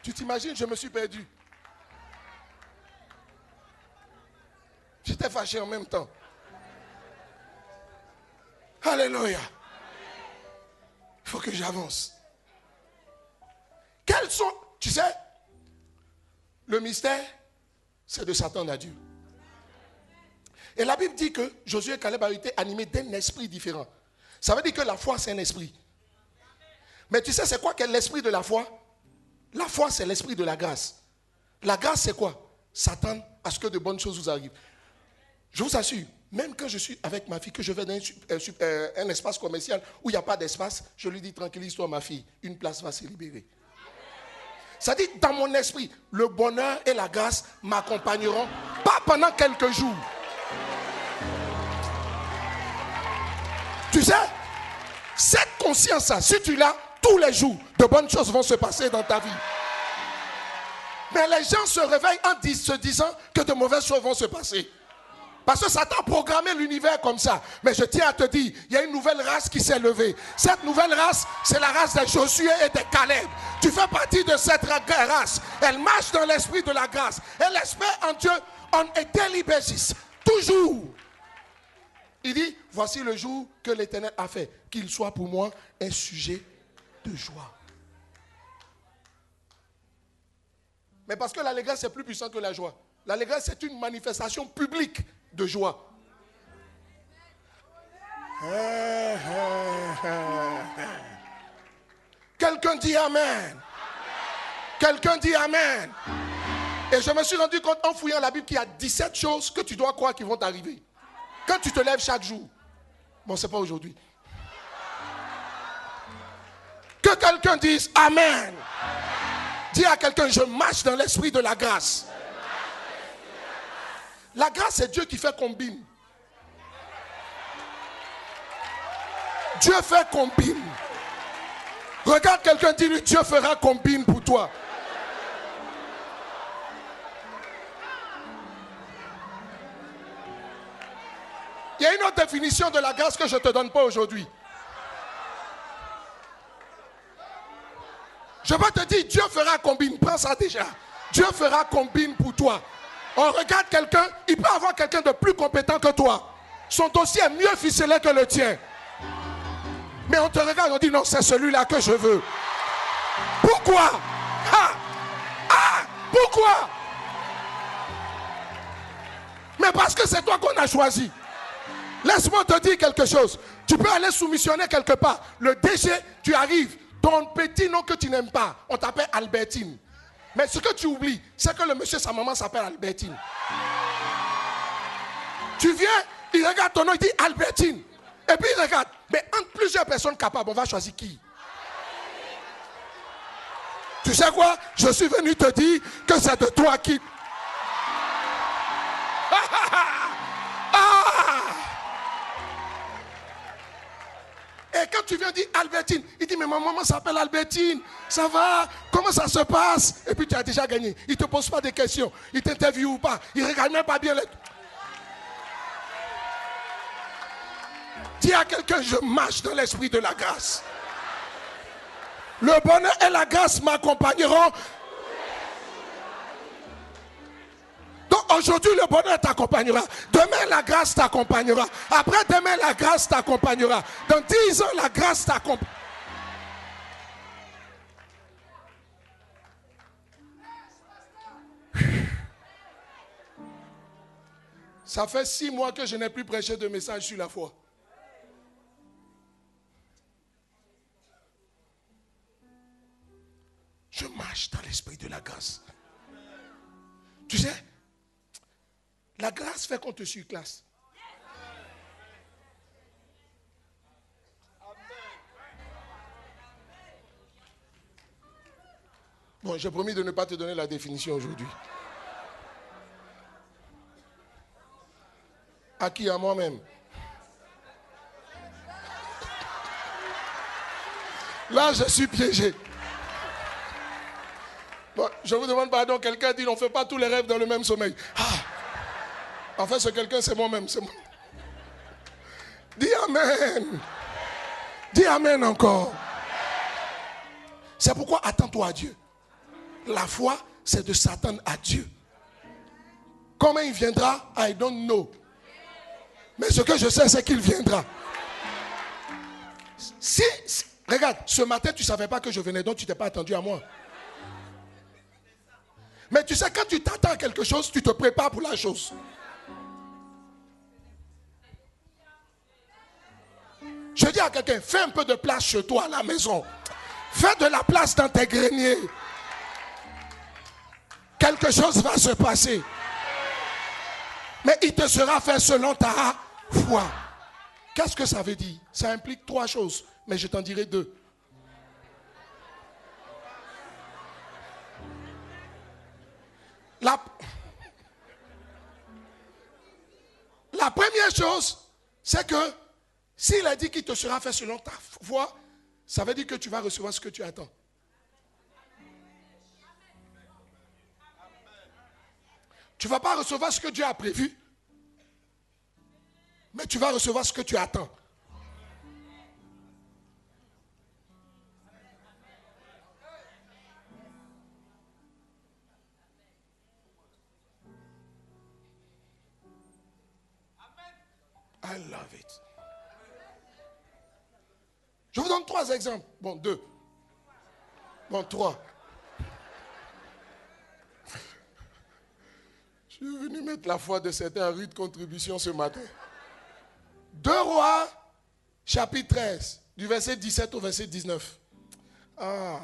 Tu t'imagines, je me suis perdu. t'es fâché en même temps. Alléluia. Il faut que j'avance. Quels sont, tu sais, le mystère, c'est de s'attendre à Dieu. Et la Bible dit que Josué et Caleb avaient été animés d'un esprit différent. Ça veut dire que la foi, c'est un esprit. Mais tu sais, c'est quoi qu'est l'esprit de la foi? La foi, c'est l'esprit de la grâce. La grâce, c'est quoi? S'attendre à ce que de bonnes choses vous arrivent. Je vous assure, même quand je suis avec ma fille, que je vais dans un espace commercial où il n'y a pas d'espace, je lui dis, tranquillise-toi ma fille, une place va se libérer. Ça dit, dans mon esprit, le bonheur et la grâce m'accompagneront, pas pendant quelques jours. Tu sais, cette conscience-là, si tu l'as, tous les jours, de bonnes choses vont se passer dans ta vie. Mais les gens se réveillent en se disant que de mauvaises choses vont se passer. Parce que Satan a programmé l'univers comme ça. Mais je tiens à te dire, il y a une nouvelle race qui s'est levée. Cette nouvelle race, c'est la race de Josué et de Caleb. Tu fais partie de cette race. Elle marche dans l'esprit de la grâce. Elle espère en Dieu on a daily basis. Toujours. Il dit, voici le jour que l'Éternel a fait. Qu'il soit pour moi un sujet de joie. Mais parce que l'allégresse est plus puissante que la joie. L'allégresse, c'est une manifestation publique de joie. Quelqu'un dit Amen. Quelqu'un dit Amen. Et je me suis rendu compte en fouillant la Bible qu'il y a 17 choses que tu dois croire qui vont t'arriver. Quand tu te lèves chaque jour. Bon, c'est pas aujourd'hui. Que quelqu'un dise Amen. Dis à quelqu'un, je marche dans l'esprit de la grâce. La grâce, c'est Dieu qui fait combine. Dieu fait combine. Regarde quelqu'un, dis-lui, Dieu fera combine pour toi. Il y a une autre définition de la grâce que je ne te donne pas aujourd'hui. Je vais te dire, Dieu fera combine. Prends ça déjà. Dieu fera combine pour toi. On regarde quelqu'un, il peut avoir quelqu'un de plus compétent que toi. Son dossier est mieux ficelé que le tien. Mais on te regarde, on dit non, c'est celui-là que je veux. Pourquoi? Pourquoi? Mais parce que c'est toi qu'on a choisi. Laisse-moi te dire quelque chose. Tu peux aller soumissionner quelque part. Le DG, tu arrives. Ton petit nom que tu n'aimes pas, on t'appelle Albertine. Mais ce que tu oublies, c'est que le monsieur, sa maman s'appelle Albertine. Tu viens, il regarde ton nom, il dit Albertine. Et puis il regarde. Mais entre plusieurs personnes capables, on va choisir qui? Tu sais quoi? Je suis venu te dire que c'est de toi qui... Et quand tu viens dire Albertine, il dit mais ma maman s'appelle Albertine, ça va, comment ça se passe? Et puis tu as déjà gagné. Il ne te pose pas de questions, il t'interviewe ou pas, il ne regarde même pas bien les... Dis à quelqu'un, je marche dans l'esprit de la grâce. Le bonheur et la grâce m'accompagneront. Donc aujourd'hui le bonheur t'accompagnera. Demain la grâce t'accompagnera. Après demain la grâce t'accompagnera. Dans 10 ans la grâce t'accompagnera. Ça fait 6 mois que je n'ai plus prêché de message sur la foi. Je marche dans l'esprit de la grâce. Tu sais, la grâce fait qu'on te surclasse. Bon, j'ai promis de ne pas te donner la définition aujourd'hui. À qui? À moi-même. Là, je suis piégé. Bon, je vous demande pardon, quelqu'un dit on ne fait pas tous les rêves dans le même sommeil. En fait, ce quelqu'un, c'est moi-même. C'est moi. Dis Amen. Dis Amen encore. C'est pourquoi attends-toi à Dieu. La foi, c'est de s'attendre à Dieu. Comment il viendra, I don't know. Mais ce que je sais, c'est qu'il viendra. Regarde, ce matin, tu ne savais pas que je venais, donc tu ne t'es pas attendu à moi. Mais tu sais, quand tu t'attends à quelque chose, tu te prépares pour la chose. Je dis à quelqu'un, fais un peu de place chez toi à la maison. Fais de la place dans tes greniers. Quelque chose va se passer. Mais il te sera fait selon ta foi. Qu'est-ce que ça veut dire? Ça implique 3 choses, mais je t'en dirai 2. La première chose, c'est que s'il a dit qu'il te sera fait selon ta foi, ça veut dire que tu vas recevoir ce que tu attends. Tu ne vas pas recevoir ce que Dieu a prévu, mais tu vas recevoir ce que tu attends. I love it. Je vous donne 3 exemples. Bon, 2. Bon, 3. Je suis venu mettre la foi de certains en rude contribution ce matin. 2 Rois, chapitre 13, du verset 17 au verset 19. Ah.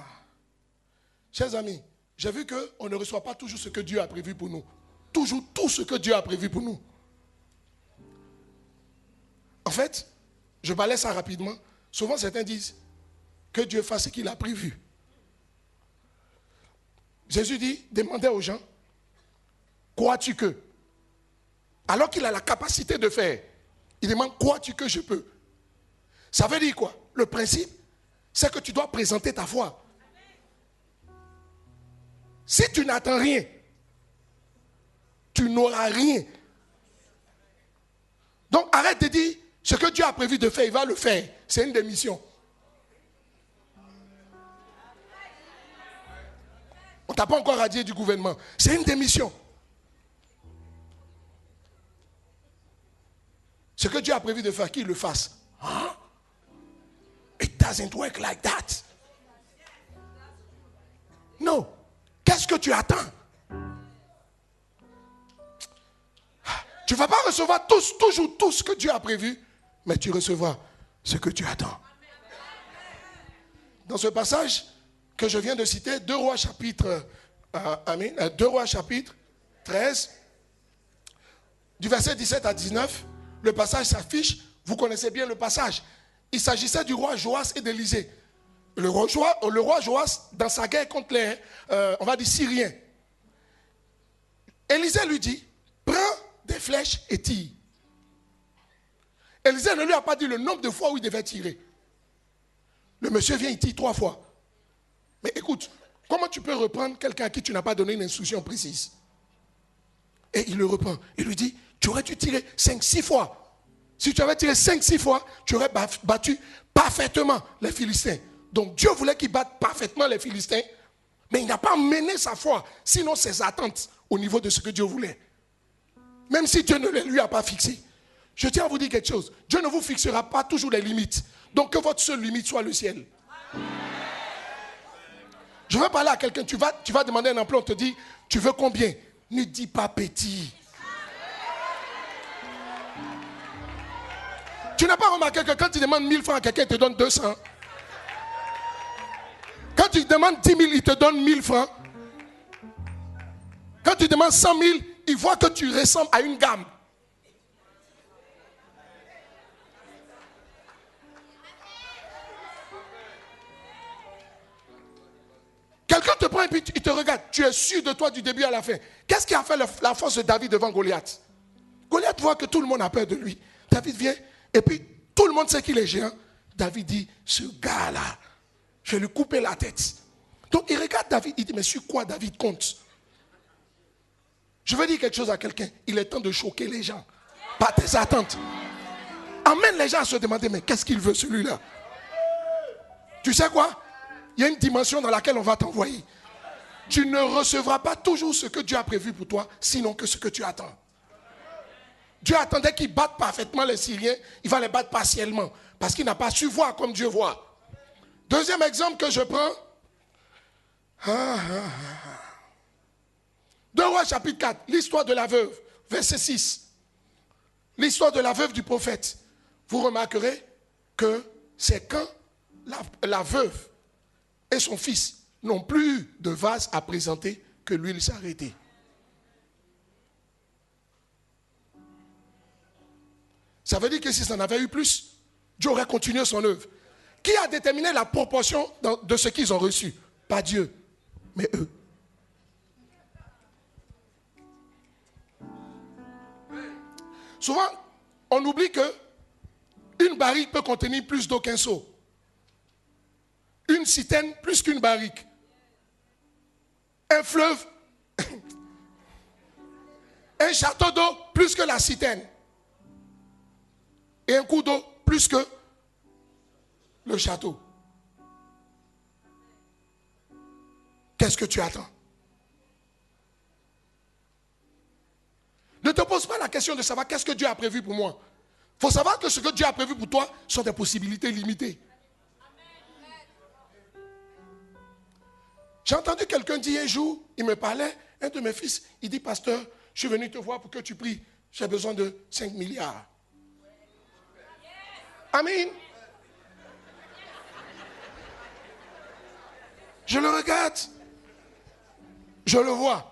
Chers amis, j'ai vu qu'on ne reçoit pas toujours ce que Dieu a prévu pour nous. Toujours tout ce que Dieu a prévu pour nous. En fait, je balaie ça rapidement. Souvent, certains disent que Dieu fasse ce qu'il a prévu. Jésus dit, demandez aux gens, crois-tu que? Alors qu'il a la capacité de faire, il demande, crois-tu que je peux? Ça veut dire quoi? Le principe, c'est que tu dois présenter ta foi. Si tu n'attends rien, tu n'auras rien. Donc arrête de dire, ce que Dieu a prévu de faire, il va le faire. C'est une des missions. On ne t'a pas encore radié du gouvernement. C'est une des missions. Ce que Dieu a prévu de faire, qu'il le fasse. Hein? It doesn't work like that. Non. Qu'est-ce que tu attends? Tu ne vas pas recevoir toujours tout ce que Dieu a prévu, mais tu recevras ce que tu attends. Dans ce passage que je viens de citer, 2 Rois chapitre 13, du verset 17 à 19, le passage s'affiche, vous connaissez bien le passage. Il s'agissait du roi Joas et d'Élysée. Le roi Joas, dans sa guerre contre les, on va dire, Syriens. Élysée lui dit, prends des flèches et tire. Élysée ne lui a pas dit le nombre de fois où il devait tirer. Le monsieur vient, il tire 3 fois. Mais écoute, comment tu peux reprendre quelqu'un à qui tu n'as pas donné une instruction précise? Et il le reprend. Il lui dit, tu aurais dû tirer 5-6 fois. Si tu avais tiré 5-6 fois, tu aurais battu parfaitement les Philistins. Donc Dieu voulait qu'il batte parfaitement les Philistins, mais il n'a pas mené sa foi, sinon ses attentes au niveau de ce que Dieu voulait. Même si Dieu ne les lui a pas fixé. Je tiens à vous dire quelque chose. Dieu ne vous fixera pas toujours les limites. Donc que votre seule limite soit le ciel. Je veux parler à quelqu'un. Tu vas demander un emploi, on te dit, tu veux combien? Ne dis pas petit. Tu n'as pas remarqué que quand tu demandes 1000 francs à quelqu'un, il te donne 200. Quand tu demandes 10 000, il te donne 1000 francs. Quand tu demandes 100 000, il voit que tu ressembles à une gamme. Quelqu'un te prend et puis il te regarde. Tu es sûr de toi du début à la fin. Qu'est-ce qui a fait la force de David devant Goliath? Goliath voit que tout le monde a peur de lui. David vient et puis tout le monde sait qu'il est géant. David dit, ce gars-là, je vais lui couper la tête. Donc il regarde David, il dit, mais sur quoi David compte? Je veux dire quelque chose à quelqu'un. Il est temps de choquer les gens par tes attentes. Amène les gens à se demander, mais qu'est-ce qu'il veut celui-là? Tu sais quoi? Il y a une dimension dans laquelle on va t'envoyer. Tu ne recevras pas toujours ce que Dieu a prévu pour toi, sinon que ce que tu attends. Dieu attendait qu'ils battent parfaitement les Syriens, il va les battre partiellement, parce qu'il n'a pas su voir comme Dieu voit. Deuxième exemple que je prends, 2 Rois chapitre 4, l'histoire de la veuve, verset 6. L'histoire de la veuve du prophète. Vous remarquerez que c'est quand la veuve et son fils n'ont plus de vase à présenter que l'huile s'est arrêtée. Ça veut dire que si ça en avait eu plus, Dieu aurait continué son œuvre. Qui a déterminé la proportion de ce qu'ils ont reçu? Pas Dieu, mais eux. Souvent, on oublie que une barrique peut contenir plus d'eau qu'un seau. Une citerne plus qu'une barrique. Un fleuve, un château d'eau plus que la citerne. Et un coup d'eau plus que le château. Qu'est-ce que tu attends? Ne te pose pas la question de savoir qu'est-ce que Dieu a prévu pour moi. Il faut savoir que ce que Dieu a prévu pour toi sont des possibilités limitées. J'ai entendu quelqu'un dire un jour, il me parlait, un de mes fils, il dit, pasteur, je suis venu te voir pour que tu pries. J'ai besoin de 5 milliards. Amen. Je le regarde. Je le vois.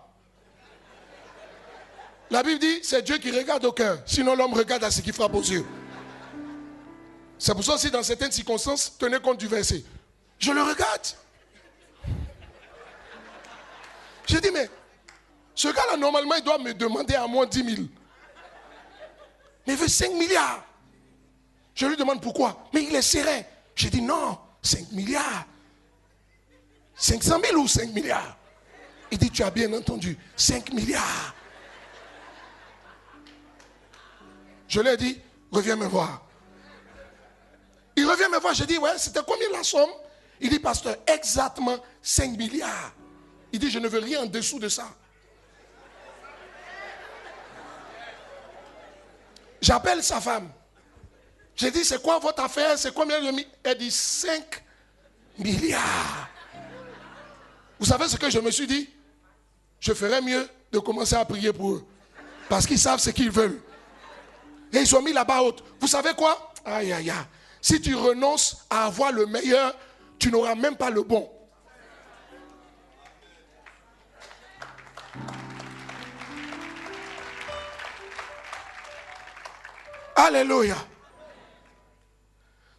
La Bible dit, c'est Dieu qui regarde au cœur. Sinon, l'homme regarde à ce qui frappe aux yeux. C'est pour ça aussi, dans certaines circonstances, tenez compte du verset. Je le regarde. J'ai dit, mais ce gars-là, normalement, il doit me demander à moi 10 000. Mais il veut 5 milliards. Je lui demande pourquoi. Mais il est serein. J'ai dit, non, 5 milliards. 500 000 ou 5 milliards? Il dit, tu as bien entendu, 5 milliards. Je lui ai dit, reviens me voir. Il revient me voir, je dis, ouais, c'était combien la somme? Il dit, pasteur, exactement 5 milliards. Il dit, je ne veux rien en dessous de ça. J'appelle sa femme. J'ai dit, c'est quoi votre affaire? C'est combien de milliards? Elle dit, 5 milliards. Vous savez ce que je me suis dit? Je ferais mieux de commencer à prier pour eux. Parce qu'ils savent ce qu'ils veulent. Et ils sont mis là-bas haute. Vous savez quoi? Aïe, aïe, aïe. Si tu renonces à avoir le meilleur, tu n'auras même pas le bon. Alléluia.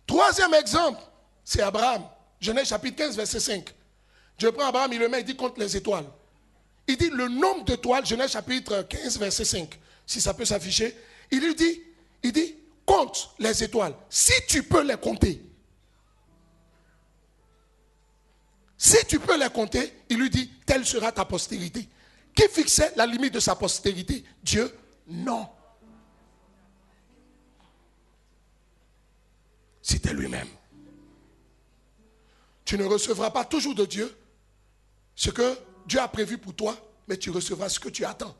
Troisième exemple, c'est Abraham. Genèse chapitre 15, verset 5. Dieu prend Abraham, il le met, il dit compte les étoiles. Il dit le nombre d'étoiles, Genèse chapitre 15, verset 5. Si ça peut s'afficher. Il lui dit, compte les étoiles. Si tu peux les compter. Si tu peux les compter, il lui dit, telle sera ta postérité. Qui fixait la limite de sa postérité? Dieu? Non. C'était lui-même. Tu ne recevras pas toujours de Dieu ce que Dieu a prévu pour toi, mais tu recevras ce que tu attends.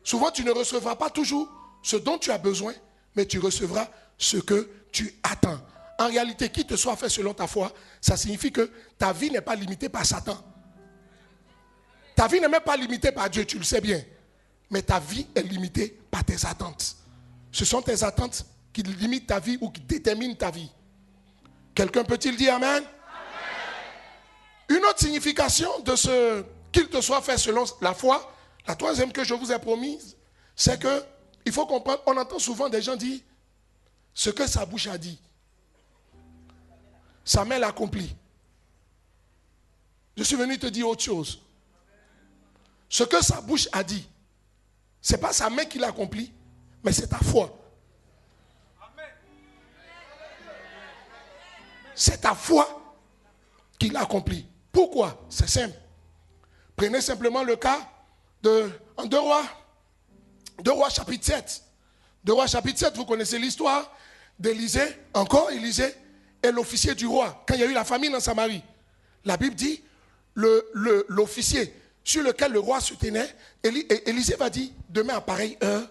Souvent, tu ne recevras pas toujours ce dont tu as besoin, mais tu recevras ce que tu attends. En réalité, qu'il te soit fait selon ta foi, ça signifie que ta vie n'est pas limitée par Satan. Ta vie n'est même pas limitée par Dieu, tu le sais bien. Mais ta vie est limitée par tes attentes. Ce sont tes attentes qui limitent ta vie ou qui déterminent ta vie. Quelqu'un peut-il dire Amen? Amen. Une autre signification de ce qu'il te soit fait selon la foi, la troisième que je vous ai promise, c'est que il faut comprendre, on entend souvent des gens dire ce que sa bouche a dit. Sa main l'accomplit. Je suis venu te dire autre chose. Ce que sa bouche a dit, ce n'est pas sa main qui l'accomplit, mais c'est ta foi. C'est ta foi qui l'accomplit. Pourquoi? C'est simple. Prenez simplement le cas en 2 Rois chapitre 7. 2 Rois chapitre 7, vous connaissez l'histoire d'Élisée, encore Élisée, et l'officier du roi, quand il y a eu la famine en Samarie. La Bible dit, l'officier sur lequel le roi se tenait, Élisée va dire, demain à pareille heure,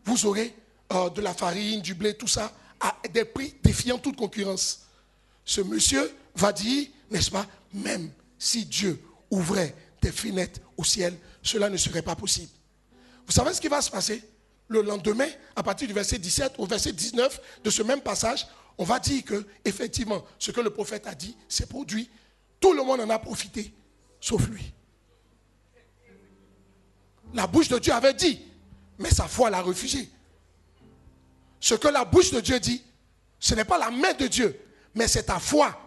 vous aurez de la farine, du blé, tout ça, à des prix défiant toute concurrence. Ce monsieur va dire, n'est-ce pas, même si Dieu ouvrait des fenêtres au ciel, cela ne serait pas possible. Vous savez ce qui va se passer? Le lendemain, à partir du verset 17 au verset 19 de ce même passage, on va dire que, effectivement, ce que le prophète a dit s'est produit. Tout le monde en a profité, sauf lui. La bouche de Dieu avait dit, mais sa foi l'a refusé. Ce que la bouche de Dieu dit, ce n'est pas la main de Dieu, mais c'est ta foi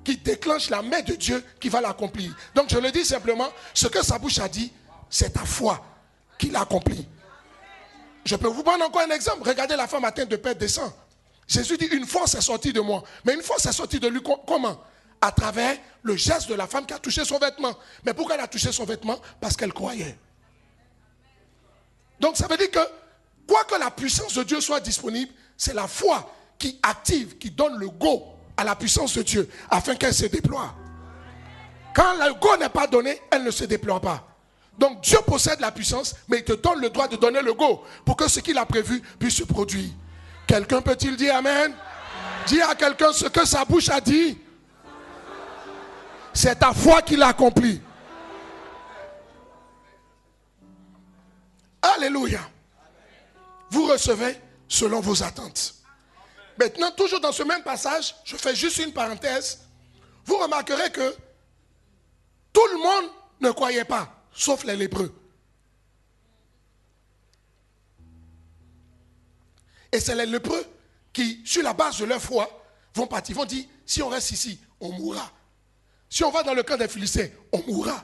qui déclenche la main de Dieu qui va l'accomplir. Donc je le dis simplement, ce que sa bouche a dit, c'est ta foi qui l'accomplit. Je peux vous prendre encore un exemple. Regardez la femme atteinte de perte de sang. Jésus dit, une force est sortie de moi. Mais une force est sortie de lui comment? À travers le geste de la femme qui a touché son vêtement. Mais pourquoi elle a touché son vêtement? Parce qu'elle croyait. Donc ça veut dire que, quoi que la puissance de Dieu soit disponible, c'est la foi qui active, qui donne le go à la puissance de Dieu, afin qu'elle se déploie. Quand le go n'est pas donné, elle ne se déploie pas. Donc Dieu possède la puissance, mais il te donne le droit de donner le go, pour que ce qu'il a prévu puisse se produire. Quelqu'un peut-il dire amen? Dis à quelqu'un ce que sa bouche a dit. C'est ta foi qui l'a accompli. Alléluia. Vous recevez selon vos attentes. Maintenant, toujours dans ce même passage, je fais juste une parenthèse. Vous remarquerez que tout le monde ne croyait pas, sauf les lépreux. Et c'est les lépreux qui, sur la base de leur foi, vont partir. Ils vont dire, si on reste ici, on mourra. Si on va dans le camp des Philistins, on mourra.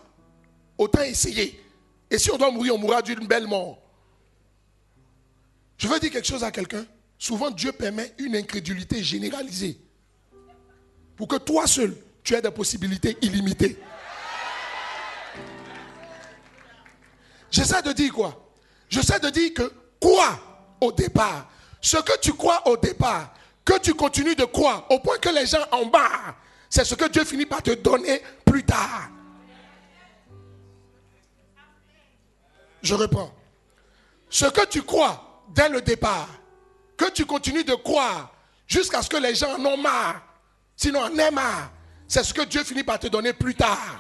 Autant essayer. Et si on doit mourir, on mourra d'une belle mort. Je veux dire quelque chose à quelqu'un. Souvent, Dieu permet une incrédulité généralisée. Pour que toi seul, tu aies des possibilités illimitées. J'essaie de dire quoi? J'essaie de dire que crois au départ. Ce que tu crois au départ, que tu continues de croire, au point que les gens en bas, c'est ce que Dieu finit par te donner plus tard. Je reprends. Ce que tu crois dès le départ, que tu continues de croire jusqu'à ce que les gens en ont marre, sinon en aient marre, c'est ce que Dieu finit par te donner plus tard.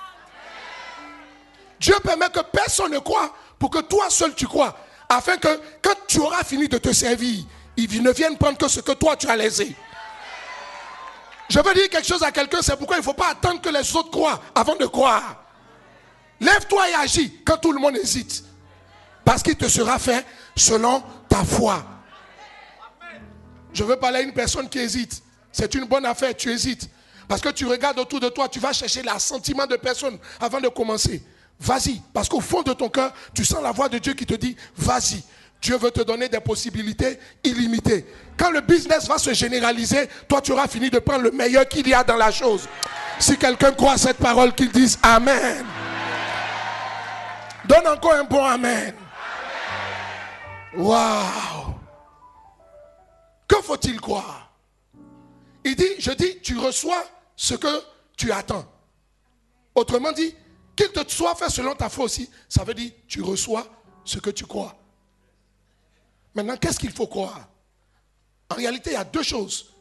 Dieu permet que personne ne croie pour que toi seul tu crois, afin que quand tu auras fini de te servir, ils ne viennent prendre que ce que toi tu as laissé. Je veux dire quelque chose à quelqu'un, c'est pourquoi il ne faut pas attendre que les autres croient avant de croire. Lève-toi et agis quand tout le monde hésite. Parce qu'il te sera fait selon ta foi. Je veux parler à une personne qui hésite. C'est une bonne affaire, tu hésites. Parce que tu regardes autour de toi, tu vas chercher l'assentiment de personne avant de commencer. Vas-y, parce qu'au fond de ton cœur, tu sens la voix de Dieu qui te dit, vas-y. Dieu veut te donner des possibilités illimitées. Quand le business va se généraliser, toi tu auras fini de prendre le meilleur qu'il y a dans la chose. Si quelqu'un croit à cette parole, qu'il dise Amen. Donne encore un bon Amen. Waouh! Que faut-il croire? Il dit, je dis, tu reçois ce que tu attends. Autrement dit, qu'il te soit fait selon ta foi aussi, ça veut dire, tu reçois ce que tu crois. Maintenant, qu'est-ce qu'il faut croire? En réalité, il y a deux choses,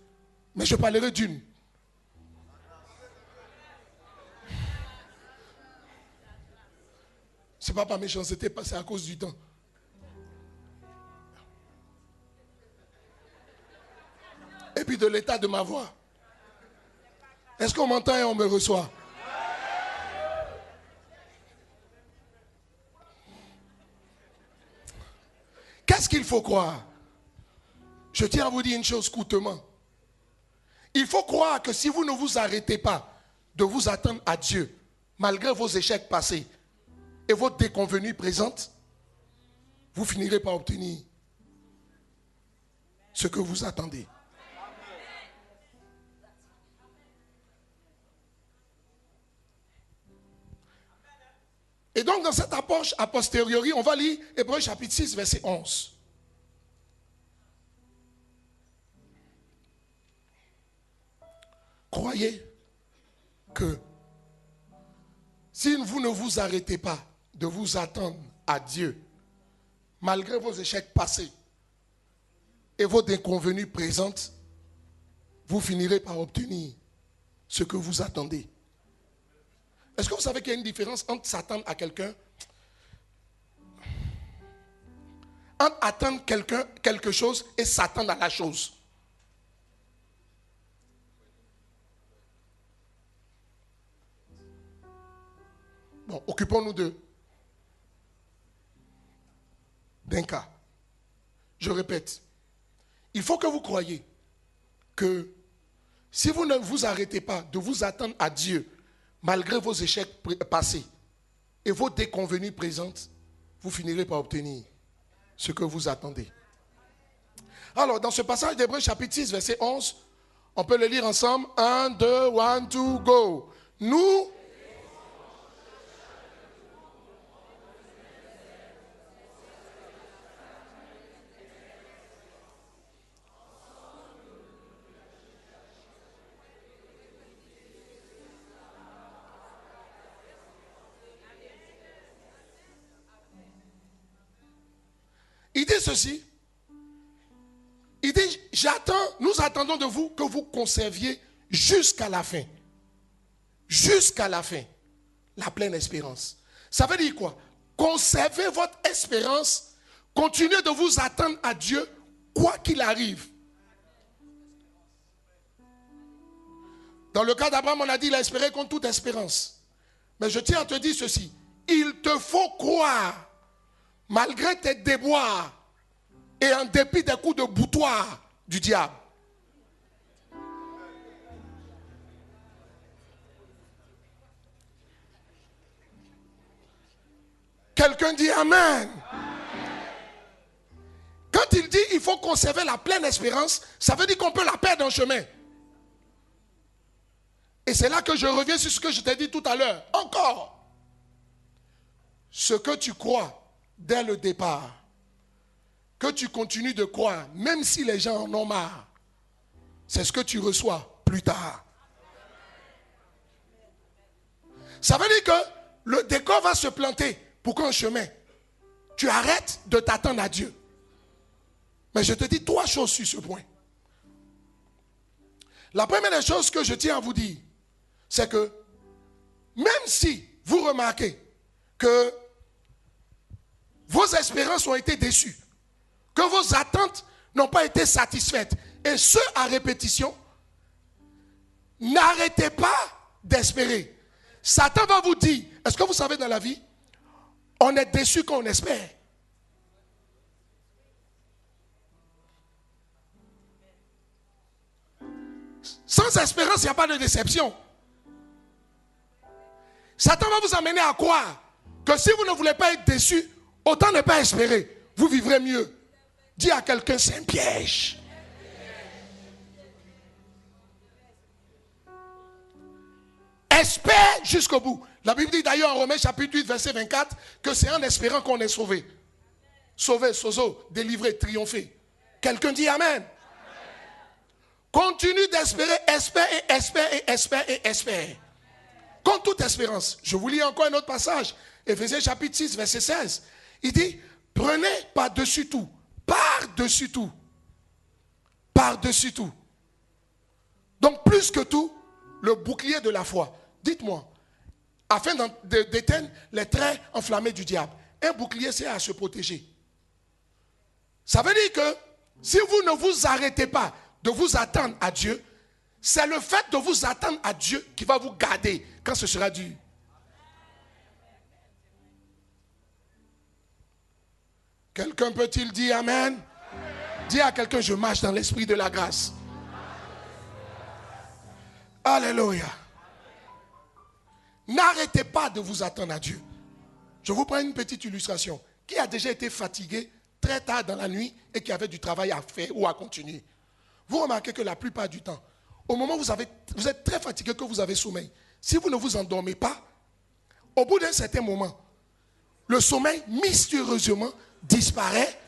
mais je parlerai d'une. Ce n'est pas par méchanceté, c'est à cause du temps. Et puis de l'état de ma voix. Est-ce qu'on m'entend et on me reçoit? Qu'est-ce qu'il faut croire? Je tiens à vous dire une chose coûtement. Il faut croire que si vous ne vous arrêtez pas de vous attendre à Dieu, malgré vos échecs passés et vos déconvenues présentes, vous finirez par obtenir ce que vous attendez. Et donc dans cette approche a posteriori, on va lire Hébreux chapitre 6, verset 11. Croyez que si vous ne vous arrêtez pas de vous attendre à Dieu, malgré vos échecs passés et vos déconvenues présentes, vous finirez par obtenir ce que vous attendez. Est-ce que vous savez qu'il y a une différence entre s'attendre à quelqu'un, entre attendre quelque chose et s'attendre à la chose? Bon, occupons-nous d'un cas. Je répète, il faut que vous croyiez que si vous ne vous arrêtez pas de vous attendre à Dieu, malgré vos échecs passés et vos déconvenues présentes, vous finirez par obtenir ce que vous attendez. Alors, dans ce passage d'Hébreux chapitre 6, verset 11, on peut le lire ensemble. 1, 2, 1, 2, go. Nous... Il dit ceci. Il dit, nous attendons de vous que vous conserviez jusqu'à la fin. Jusqu'à la fin. La pleine espérance. Ça veut dire quoi? Conservez votre espérance. Continuez de vous attendre à Dieu, quoi qu'il arrive. Dans le cas d'Abraham, on a dit qu'il a espéré contre toute espérance. Mais je tiens à te dire ceci. Il te faut croire. Malgré tes déboires et en dépit des coups de boutoir du diable. Quelqu'un dit Amen. Quand il dit il faut conserver la pleine espérance, ça veut dire qu'on peut la perdre en chemin. Et c'est là que je reviens sur ce que je t'ai dit tout à l'heure. Encore. Ce que tu crois dès le départ, que tu continues de croire, même si les gens en ont marre, c'est ce que tu reçois plus tard. Ça veut dire que le décor va se planter pour qu'un chemin, tu arrêtes de t'attendre à Dieu. Mais je te dis 3 choses sur ce point. La première des choses que je tiens à vous dire, c'est que même si vous remarquez que vos espérances ont été déçues, que vos attentes n'ont pas été satisfaites, et ce à répétition, n'arrêtez pas d'espérer. Satan va vous dire, est-ce que vous savez dans la vie, on est déçu quand on espère. Sans espérance, il n'y a pas de déception. Satan va vous amener à croire que si vous ne voulez pas être déçu, autant ne pas espérer. Vous vivrez mieux. Dis à quelqu'un, c'est un piège. Espère jusqu'au bout. La Bible dit d'ailleurs en Romains chapitre 8, verset 24, que c'est en espérant qu'on est sauvé. Sauvé, sozo, délivré, triomphé. Quelqu'un dit Amen. Continue d'espérer, espère et espère et espère et espère. Contre toute espérance. Je vous lis encore un autre passage. Éphésiens chapitre 6, verset 16. Il dit, prenez par-dessus tout. Par-dessus tout. Par-dessus tout. Donc plus que tout, le bouclier de la foi. Dites-moi, afin d'éteindre les traits enflammés du diable. Un bouclier, c'est à se protéger. Ça veut dire que si vous ne vous arrêtez pas de vous attendre à Dieu, c'est le fait de vous attendre à Dieu qui va vous garder quand ce sera dur. Quelqu'un peut-il dire Amen? Dis à quelqu'un, je marche dans l'esprit de la grâce. Alléluia. N'arrêtez pas de vous attendre à Dieu. Je vous prends une petite illustration. Qui a déjà été fatigué très tard dans la nuit et qui avait du travail à faire ou à continuer? Vous remarquez que la plupart du temps, au moment où vous êtes très fatigué, que vous avez sommeil, si vous ne vous endormez pas, au bout d'un certain moment, le sommeil mystérieusement disparaît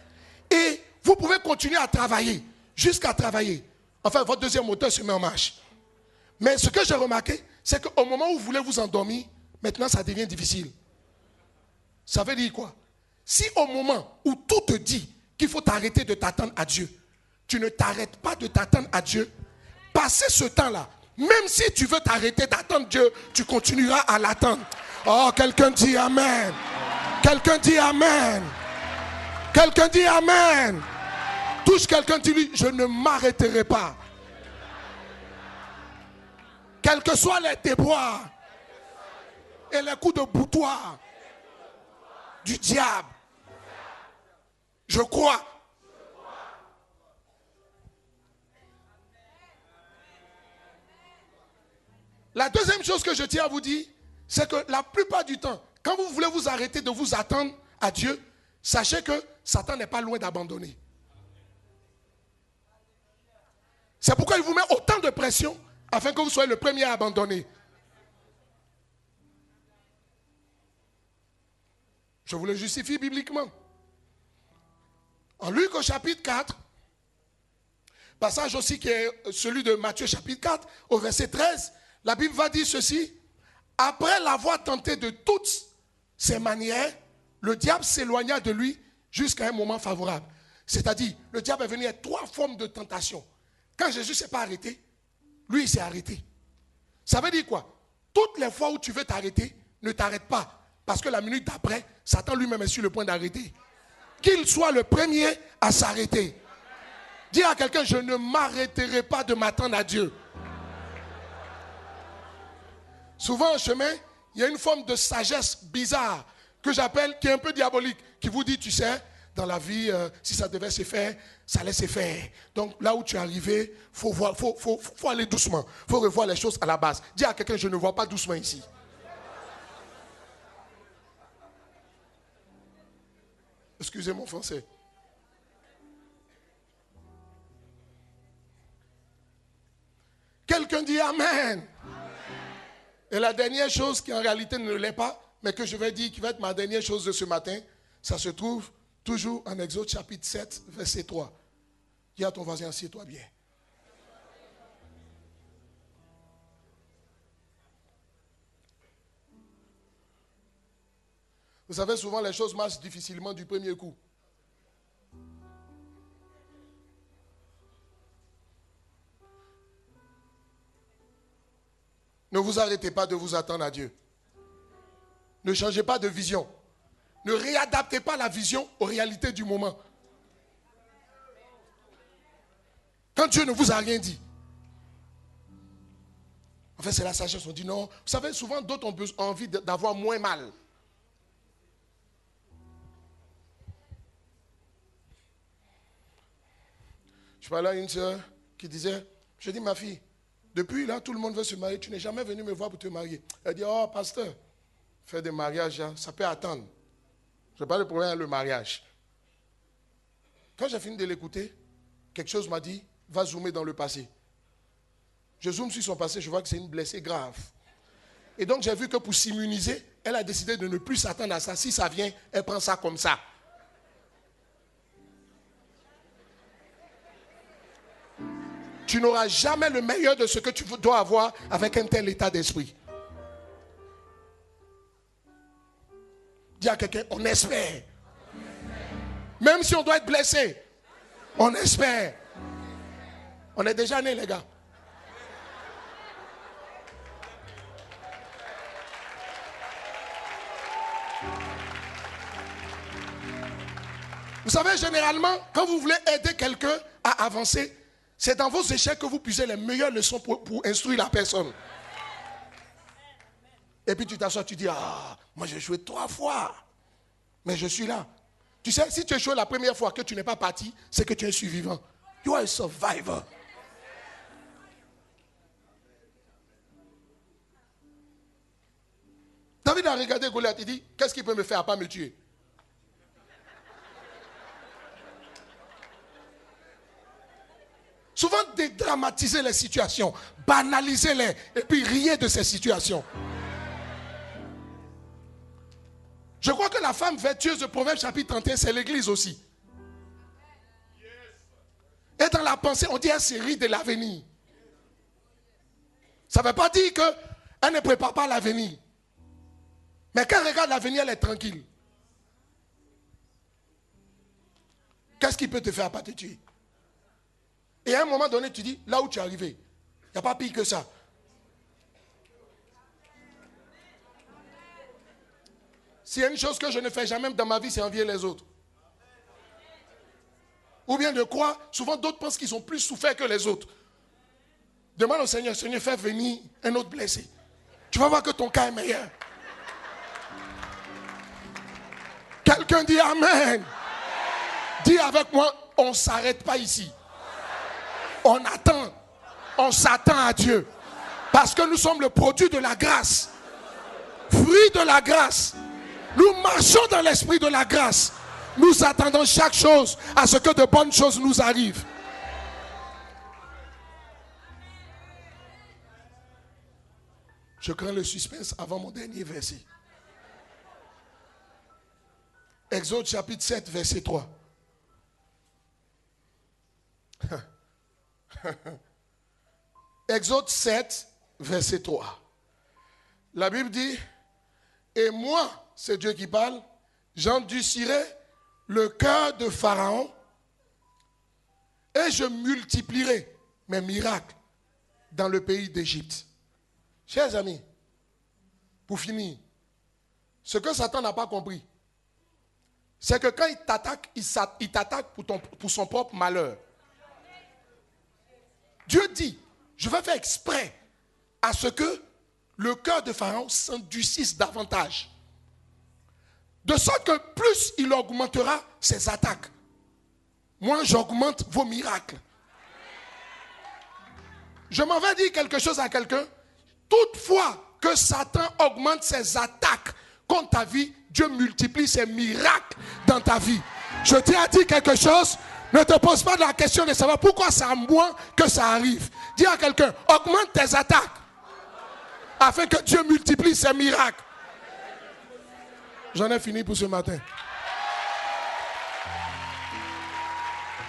et vous pouvez continuer à travailler, jusqu'à travailler. Enfin, votre deuxième moteur se met en marche. Mais ce que j'ai remarqué, c'est qu'au moment où vous voulez vous endormir, maintenant ça devient difficile. Ça veut dire quoi? Si au moment où tout te dit qu'il faut t'arrêter de t'attendre à Dieu, tu ne t'arrêtes pas de t'attendre à Dieu, passer ce temps-là, même si tu veux t'arrêter d'attendre Dieu, tu continueras à l'attendre. Oh, quelqu'un dit Amen. Quelqu'un dit Amen. Quelqu'un dit Amen. Touche quelqu'un, dis-lui, je ne m'arrêterai pas. Quels que soient les déboires et les coups de boutoir du diable, je crois. La deuxième chose que je tiens à vous dire, c'est que la plupart du temps, quand vous voulez vous arrêter de vous attendre à Dieu, sachez que Satan n'est pas loin d'abandonner. C'est pourquoi il vous met autant de pression afin que vous soyez le premier à abandonner. Je vous le justifie bibliquement. En Luc au chapitre 4, passage aussi qui est celui de Matthieu chapitre 4, au verset 13, la Bible va dire ceci. Après l'avoir tenté de toutes ses manières, le diable s'éloigna de lui jusqu'à un moment favorable. C'est-à-dire, le diable est venu à 3 formes de tentation. Quand Jésus ne s'est pas arrêté, lui il s'est arrêté. Ça veut dire quoi? Toutes les fois où tu veux t'arrêter, ne t'arrête pas. Parce que la minute d'après, Satan lui-même est sur le point d'arrêter. Qu'il soit le premier à s'arrêter. Dis à quelqu'un, je ne m'arrêterai pas de m'attendre à Dieu. Souvent en chemin, il y a une forme de sagesse bizarre que j'appelle, qui est un peu diabolique, qui vous dit, tu sais, dans la vie, si ça devait se faire, ça laisse se faire. Donc là où tu es arrivé, faut aller doucement. Il faut revoir les choses à la base. Dis à quelqu'un, je ne vois pas doucement ici. Excusez mon français. Quelqu'un dit Amen. Et la dernière chose qui en réalité ne l'est pas, mais que je vais dire qui va être ma dernière chose de ce matin, ça se trouve toujours en Exode chapitre 7, verset 3. Dis à ton voisin, assieds-toi bien. Vous savez, souvent les choses marchent difficilement du premier coup. Ne vous arrêtez pas de vous attendre à Dieu. Ne changez pas de vision. Ne réadaptez pas la vision aux réalités du moment. Quand Dieu ne vous a rien dit. En fait, c'est la sagesse. On dit non. Vous savez, souvent d'autres ont envie d'avoir moins mal. Je parlais à une soeur qui disait, je dis ma fille, depuis là, tout le monde veut se marier. Tu n'es jamais venu me voir pour te marier. Elle dit, oh pasteur, faire des mariages, ça peut attendre. Je n'ai pas de problème avec le mariage. Quand j'ai fini de l'écouter, quelque chose m'a dit, va zoomer dans le passé. Je zoome sur son passé, je vois que c'est une blessée grave. Et donc j'ai vu que pour s'immuniser, elle a décidé de ne plus s'attendre à ça. Si ça vient, elle prend ça comme ça. Tu n'auras jamais le meilleur de ce que tu dois avoir avec un tel état d'esprit. Dis à quelqu'un, on espère. Même si on doit être blessé, on espère. On est déjà nés, les gars. Vous savez, généralement, quand vous voulez aider quelqu'un à avancer, c'est dans vos échecs que vous puisez les meilleures leçons pour instruire la personne. Et puis tu t'assois, tu dis, ah, moi j'ai joué 3 fois, mais je suis là. Tu sais, si tu as joué la première fois que tu n'es pas parti, c'est que tu es un survivant. You are a survivor. David a regardé Goliath, il dit, qu'est-ce qu'il peut me faire à part me tuer? Souvent dédramatiser les situations, banaliser-les et puis rier de ces situations. Je crois que la femme vertueuse de Proverbes chapitre 31, c'est l'église aussi. Et dans la pensée, on dit elle se rit de l'avenir. Ça ne veut pas dire qu'elle ne prépare pas l'avenir. Mais quand elle regarde l'avenir, elle est tranquille. Qu'est-ce qui peut te faire pas te tuer? Et à un moment donné, tu dis, là où tu es arrivé, il n'y a pas pire que ça. S'il y a une chose que je ne fais jamais dans ma vie, c'est envier les autres. Ou bien de croire, souvent d'autres pensent qu'ils ont plus souffert que les autres. Demande au Seigneur, Seigneur, fais venir un autre blessé. Tu vas voir que ton cas est meilleur. Quelqu'un dit Amen. Dis avec moi, on ne s'arrête pas ici. On attend. On s'attend à Dieu. Parce que nous sommes le produit de la grâce. Fruit de la grâce. Nous marchons dans l'esprit de la grâce. Nous attendons chaque chose à ce que de bonnes choses nous arrivent. Je crains le suspense avant mon dernier verset. Exode chapitre 7, verset 3. Exode 7, verset 3. La Bible dit, et moi, c'est Dieu qui parle, j'endurcirai le cœur de Pharaon et je multiplierai mes miracles dans le pays d'Égypte. Chers amis, pour finir, ce que Satan n'a pas compris, c'est que quand il t'attaque pour son propre malheur. Dieu dit, je vais faire exprès à ce que le cœur de Pharaon s'endurcisse davantage. De sorte que plus il augmentera ses attaques, moins j'augmente vos miracles. Je m'en vais dire quelque chose à quelqu'un. Toutefois que Satan augmente ses attaques contre ta vie, Dieu multiplie ses miracles dans ta vie. Je t'ai dit quelque chose, ne te pose pas la question de savoir pourquoi c'est à moi que ça arrive. Dis à quelqu'un, augmente tes attaques afin que Dieu multiplie ses miracles. J'en ai fini pour ce matin.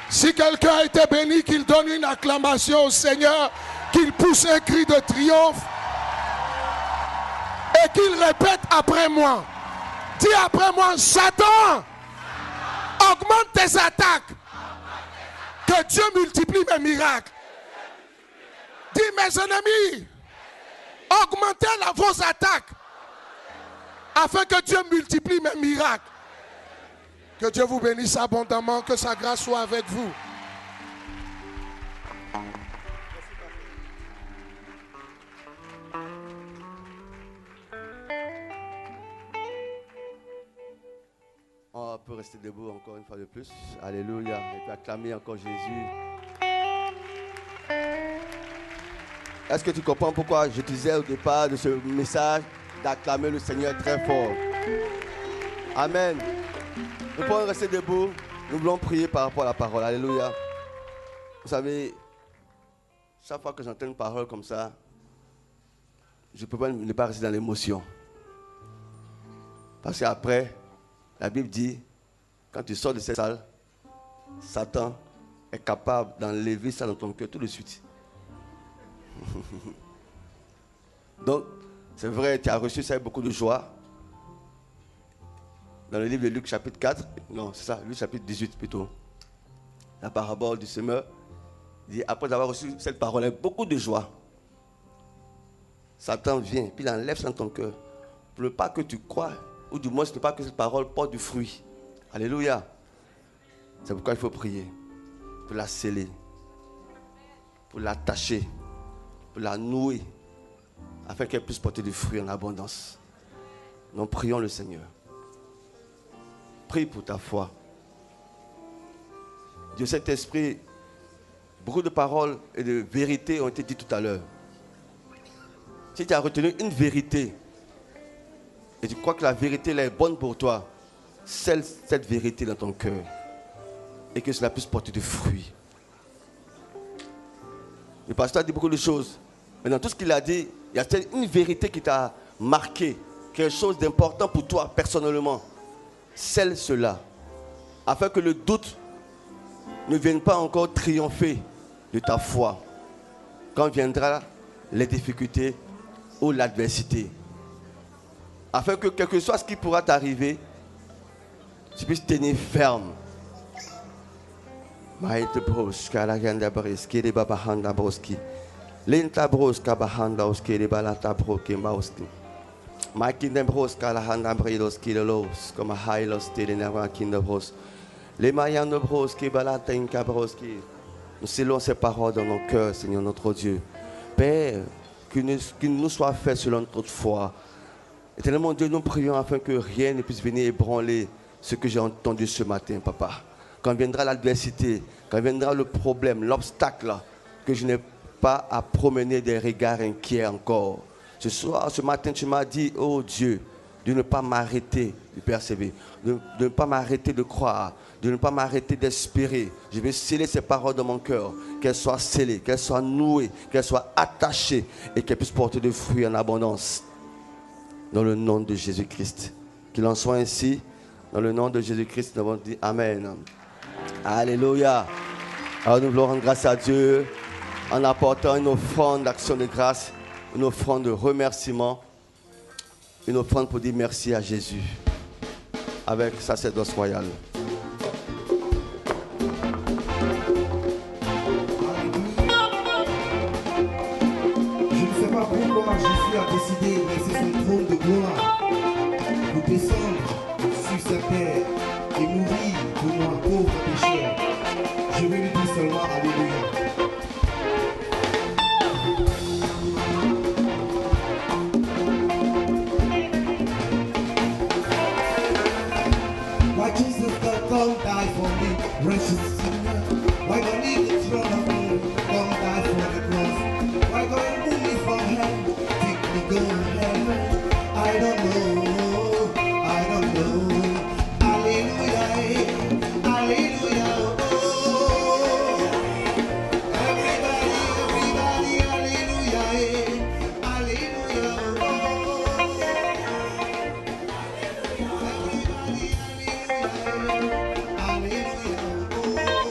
Si quelqu'un a été béni, qu'il donne une acclamation au Seigneur, qu'il pousse un cri de triomphe et qu'il répète après moi. Dis après moi, Satan, augmente tes attaques. Que Dieu multiplie mes miracles. Dis mes ennemis, augmentez vos attaques afin que Dieu multiplie mes miracles. Que Dieu vous bénisse abondamment, que sa grâce soit avec vous. On peut rester debout encore une fois de plus. Alléluia. Et puis acclamer encore Jésus. Est-ce que tu comprends pourquoi je disais au départ de ce message d'acclamer le Seigneur très fort? Amen. Nous pouvons rester debout. Nous voulons prier par rapport à la parole. Alléluia. Vous savez, chaque fois que j'entends une parole comme ça, je ne peux pas ne pas rester dans l'émotion. Parce qu'après, la Bible dit, quand tu sors de cette salle, Satan est capable d'enlever ça dans ton cœur tout de suite. Donc, c'est vrai, tu as reçu ça avec beaucoup de joie. Dans le livre de Luc chapitre 4, non, c'est ça, Luc chapitre 18 plutôt. La parabole du semeur, il dit, après avoir reçu cette parole avec beaucoup de joie, Satan vient, puis il enlève ça dans ton cœur. Pour ne pas que tu crois, ou du moins, ce n'est pas que cette parole porte du fruit. Alléluia. C'est pourquoi il faut prier. Pour la sceller. Pour l'attacher. Pour la nouer. Afin qu'elle puisse porter du fruit en abondance. Nous prions le Seigneur. Prie pour ta foi. Dieu Saint-Esprit, beaucoup de paroles et de vérités ont été dites tout à l'heure. Si tu as retenu une vérité, et tu crois que la vérité là, est bonne pour toi, scelle cette vérité dans ton cœur. Et que cela puisse porter du fruit. Le pasteur a dit beaucoup de choses. Mais dans tout ce qu'il a dit, il y a une vérité qui t'a marqué. Quelque chose d'important pour toi personnellement. Scelle cela. Afin que le doute ne vienne pas encore triompher de ta foi. Quand viendra les difficultés ou l'adversité. afin que quel que soit ce qui pourra t'arriver, tu puisses tenir ferme. Maïte broska la ganda breski de babahanda broski. Lenta broska bahanda oski de balata broke mauski. Maïkinde broska la handa bredoski de los, comme a hailos de nava kinde bros. Les maillans de broski balata inka broski. Nous scellons ces paroles dans nos cœurs, Seigneur notre Dieu. Père, qu'il nous soit fait selon notre foi. Éternellement Dieu, nous prions afin que rien ne puisse venir ébranler ce que j'ai entendu ce matin, Papa. Quand viendra l'adversité, quand viendra le problème, l'obstacle, que je n'ai pas à promener des regards inquiets encore. Ce matin, tu m'as dit, oh Dieu, de ne pas m'arrêter de persévérer, de ne pas m'arrêter de croire, de ne pas m'arrêter d'espérer. Je vais sceller ces paroles dans mon cœur, qu'elles soient scellées, qu'elles soient nouées, qu'elles soient attachées et qu'elles puissent porter des fruits en abondance. Dans le nom de Jésus-Christ. Qu'il en soit ainsi. Dans le nom de Jésus-Christ, nous avons dit Amen. Alléluia. Alors nous voulons rendre grâce à Dieu en apportant une offrande d'action de grâce, une offrande de remerciement, une offrande pour dire merci à Jésus avec sacerdoce royal. Je ne sais pas pourquoi Jésus a décidé de laisser son trône de gloire pour descendre sur cette terre et mourir pour moi, pauvre pécheur. Je vais lui dire seulement Alléluia. Why Jesus God come die for me, precious sinner? Why God leave the throne of me, come die for the cross? Why God remove me from hell, take me go to heaven? I don't know, I don't know. Hallelujah, hallelujah, oh. Everybody, hallelujah, hallelujah, oh. Everybody, hallelujah, hallelujah, oh.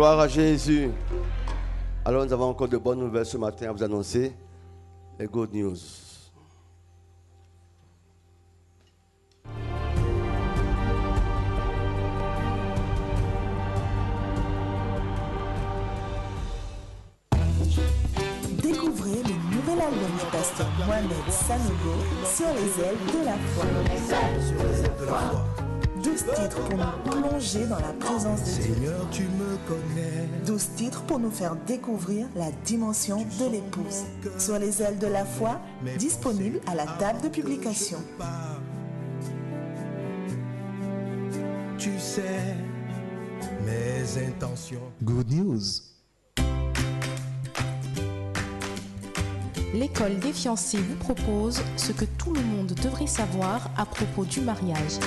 Gloire à Jésus. Alors nous avons encore de bonnes nouvelles ce matin à vous annoncer. Les good news. Découvrez le nouvel album du pasteur Mohamed Sanogo, Sur les ailes de la foi. 12 titres pour nous plonger dans la présence de Dieu. Seigneur, tu me connais. 12 titres pour nous faire découvrir la dimension de l'épouse. Sur les ailes de la foi, disponible à la table de publication. Tu sais mes intentions. Good news. L'école des fiancés vous propose ce que tout le monde devrait savoir à propos du mariage.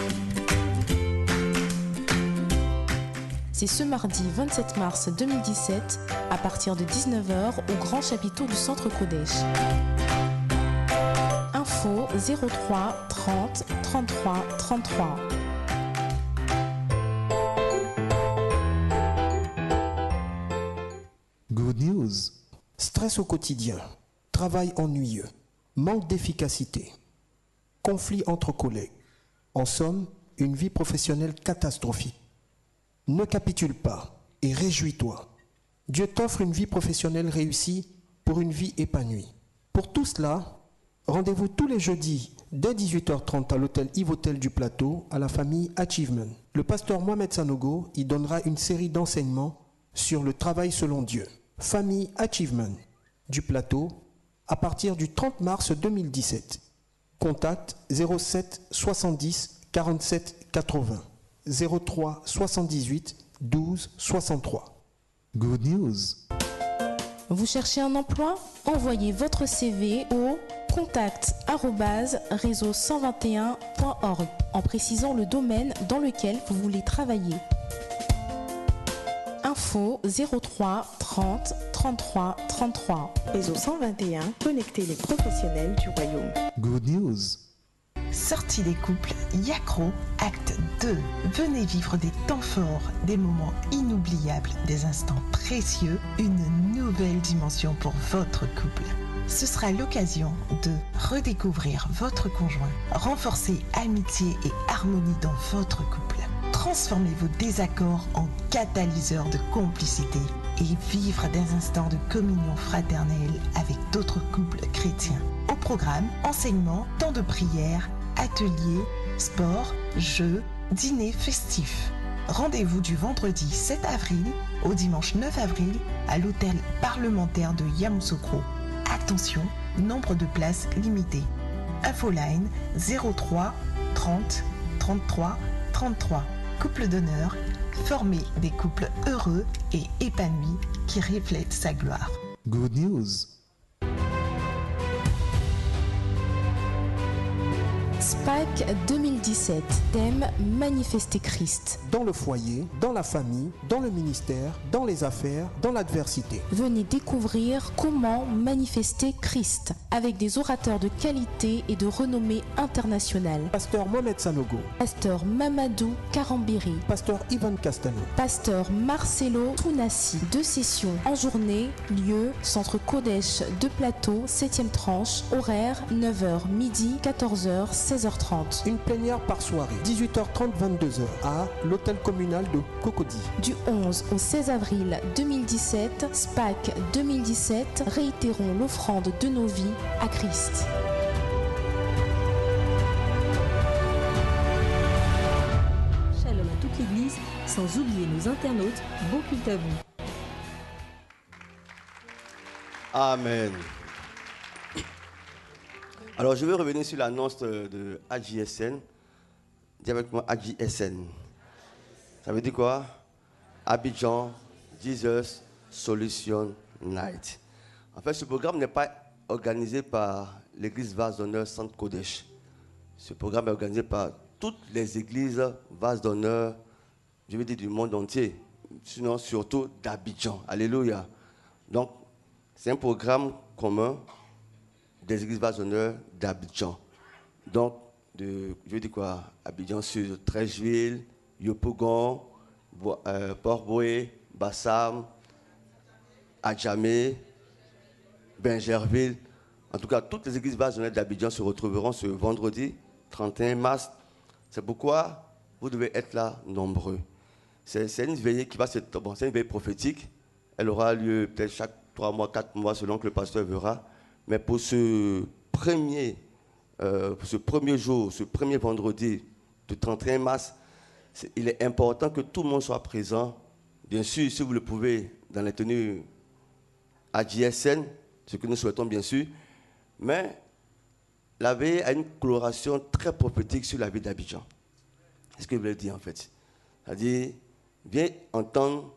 C'est ce mardi 27 mars 2017 à partir de 19h au grand chapiteau du centre Kodesh. Info 03 30 33 33. Good news. Stress au quotidien, travail ennuyeux, manque d'efficacité, conflit entre collègues. En somme, une vie professionnelle catastrophique. Ne capitule pas et réjouis-toi. Dieu t'offre une vie professionnelle réussie pour une vie épanouie. Pour tout cela, rendez-vous tous les jeudis dès 18h30 à l'hôtel Yves-Hôtel du Plateau à la famille Achievement. Le pasteur Mohamed Sanogo y donnera une série d'enseignements sur le travail selon Dieu. Famille Achievement du Plateau à partir du 30 mars 2017. Contact 07 70 47 80 03 78 12 63. Good news. Vous cherchez un emploi? Envoyez votre CV au contact@réseau121.org en précisant le domaine dans lequel vous voulez travailler. Info 03 30 33 33. Réseau 121, connectez les professionnels du royaume. Good news. Sortie des couples, Yacro, acte 2. Venez vivre des temps forts, des moments inoubliables, des instants précieux, une nouvelle dimension pour votre couple. Ce sera l'occasion de redécouvrir votre conjoint, renforcer amitié et harmonie dans votre couple, transformer vos désaccords en catalyseurs de complicité et vivre des instants de communion fraternelle avec d'autres couples chrétiens. Au programme, enseignement, temps de prière, ateliers, sport, jeux, dîner festif. Rendez-vous du vendredi 7 avril au dimanche 9 avril à l'hôtel parlementaire de Yamoussoukro. Attention, nombre de places limité. Infoline 03 30 33 33. Couple d'honneur, former des couples heureux et épanouis qui reflètent sa gloire. Good news. SPAC 2017, thème Manifester Christ. Dans le foyer, dans la famille, dans le ministère, dans les affaires, dans l'adversité. Venez découvrir comment manifester Christ avec des orateurs de qualité et de renommée internationale. Pasteur Mohamed Sanogo, Pasteur Mamadou Karambiri, Pasteur Ivan Castano, Pasteur Marcelo Tounassi. 2 sessions en journée, lieu Centre Kodesh de Plateau, 7e tranche, horaire 9h midi, 14h, 16h30. Une plénière par soirée, 18h30, 22h, à l'hôtel communal de Cocody. Du 11 au 16 avril 2017, SPAC 2017, réitérons l'offrande de nos vies à Christ. Shalom à toute l'Église, sans oublier nos internautes, bon culte à vous. Amen. Alors, je vais revenir sur l'annonce de AJSN. Dis avec moi AJSN. Ça veut dire quoi? Abidjan Jesus Solution Night. En fait, ce programme n'est pas organisé par l'église Vase d'Honneur Centre Kodesh. Ce programme est organisé par toutes les églises Vase d'Honneur, je veux dire du monde entier, sinon surtout d'Abidjan. Alléluia. Donc, c'est un programme commun des églises Vase d'Honneur d'Abidjan. Donc, je veux dire quoi? Abidjan sur Treichville, Yopougon, Port-Boué, Bassam, Adjamé, Benjerville. En tout cas, toutes les églises basonnées d'Abidjan se retrouveront ce vendredi 31 mars. C'est pourquoi vous devez être là nombreux. C'est une veillée qui va se... Bon, c'est une veillée prophétique. Elle aura lieu peut-être chaque 3 mois, 4 mois, selon que le pasteur verra. Mais pour ce premier jour, ce premier vendredi du 31 mars, il est important que tout le monde soit présent. Bien sûr, si vous le pouvez, dans les tenues AJSN, ce que nous souhaitons bien sûr. Mais la veille a une coloration très prophétique sur la vie d'Abidjan. C'est ce que je voulais dire en fait. C'est-à-dire, viens entendre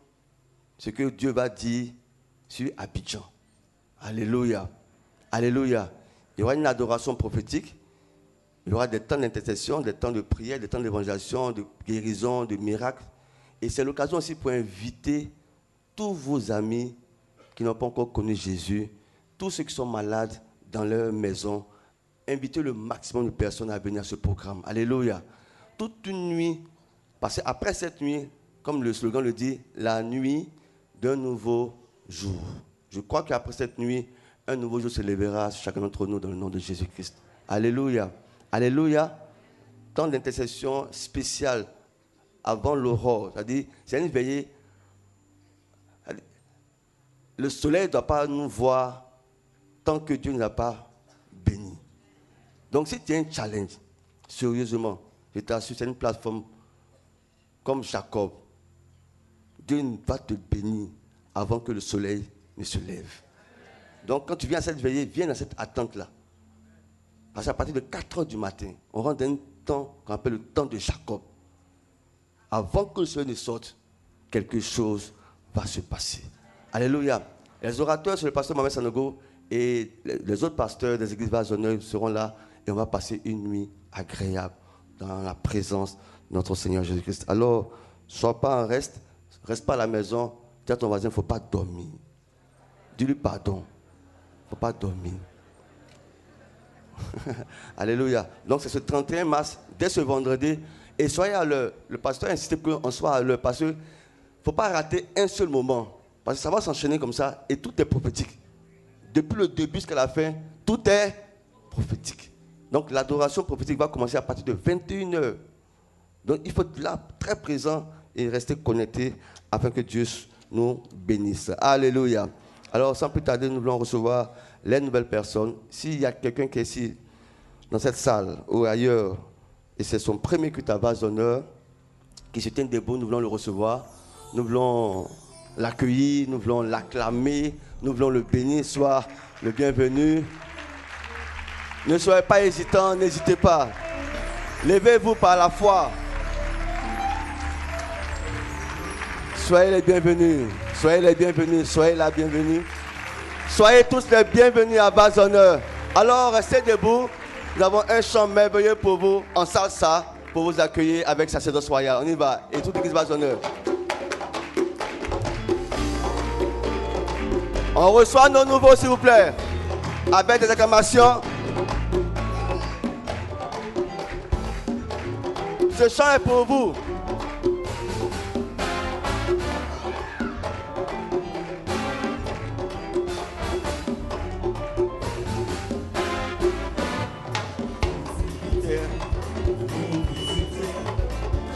ce que Dieu va dire sur Abidjan. Alléluia. Alléluia. Il y aura une adoration prophétique. Il y aura des temps d'intercession, des temps de prière, des temps d'évangélisation, de guérison, de miracles. Et c'est l'occasion aussi pour inviter tous vos amis qui n'ont pas encore connu Jésus, tous ceux qui sont malades dans leur maison, invitez le maximum de personnes à venir à ce programme. Alléluia. Toute une nuit, parce qu'après cette nuit, comme le slogan le dit, la nuit d'un nouveau jour. Je crois qu'après cette nuit, un nouveau jour se lèvera sur chacun d'entre nous dans le nom de Jésus-Christ. Alléluia. Alléluia. Temps d'intercession spécial avant l'aurore. C'est-à-dire, c'est une veillée. Le soleil ne doit pas nous voir tant que Dieu ne l'a pas béni. Donc, si tu as un challenge, sérieusement, je t'assure, c'est une plateforme comme Jacob. Dieu va te bénir avant que le soleil ne se lève. Donc, quand tu viens à cette veillée, viens dans cette attente-là. Parce qu'à partir de 4 heures du matin, on rentre dans un temps qu'on appelle le temps de Jacob. Avant que le soleil ne sorte, quelque chose va se passer. Alléluia. Les orateurs, c'est le pasteur Mohamed Sanogo et les autres pasteurs des églises basonnées seront là et on va passer une nuit agréable dans la présence de notre Seigneur Jésus-Christ. Alors, sois pas en reste pas à la maison, dis à ton voisin, il ne faut pas dormir. Dis-lui pardon, il ne faut pas dormir. Alléluia. Donc c'est ce 31 mars, dès ce vendredi, et soyez à l'heure. Le pasteur a insisté qu'on soit à l'heure parce qu'il ne faut pas rater un seul moment. Parce que ça va s'enchaîner comme ça et tout est prophétique. Depuis le début jusqu'à la fin, tout est prophétique. Donc l'adoration prophétique va commencer à partir de 21h. Donc il faut être là, très présent et rester connecté afin que Dieu nous bénisse. Alléluia. Alors sans plus tarder, nous voulons recevoir les nouvelles personnes. S'il y a quelqu'un qui est ici, dans cette salle ou ailleurs, et c'est son premier culte à vase d'honneur, qui se tient debout, nous voulons le recevoir. Nous voulons l'accueillir, nous voulons l'acclamer, nous voulons le bénir, soit le bienvenu. Ne soyez pas hésitants, n'hésitez pas. Levez-vous par la foi. Soyez les bienvenus, soyez les bienvenus, soyez la bienvenue. Soyez tous les bienvenus à Vase d'honneur. Alors restez debout, nous avons un chant merveilleux pour vous, en salsa, pour vous accueillir avec sacerdoce royal. On y va, et toute l'église Vase d'honneur. On reçoit nos nouveaux, s'il vous plaît, avec des acclamations. Ce chant est pour vous.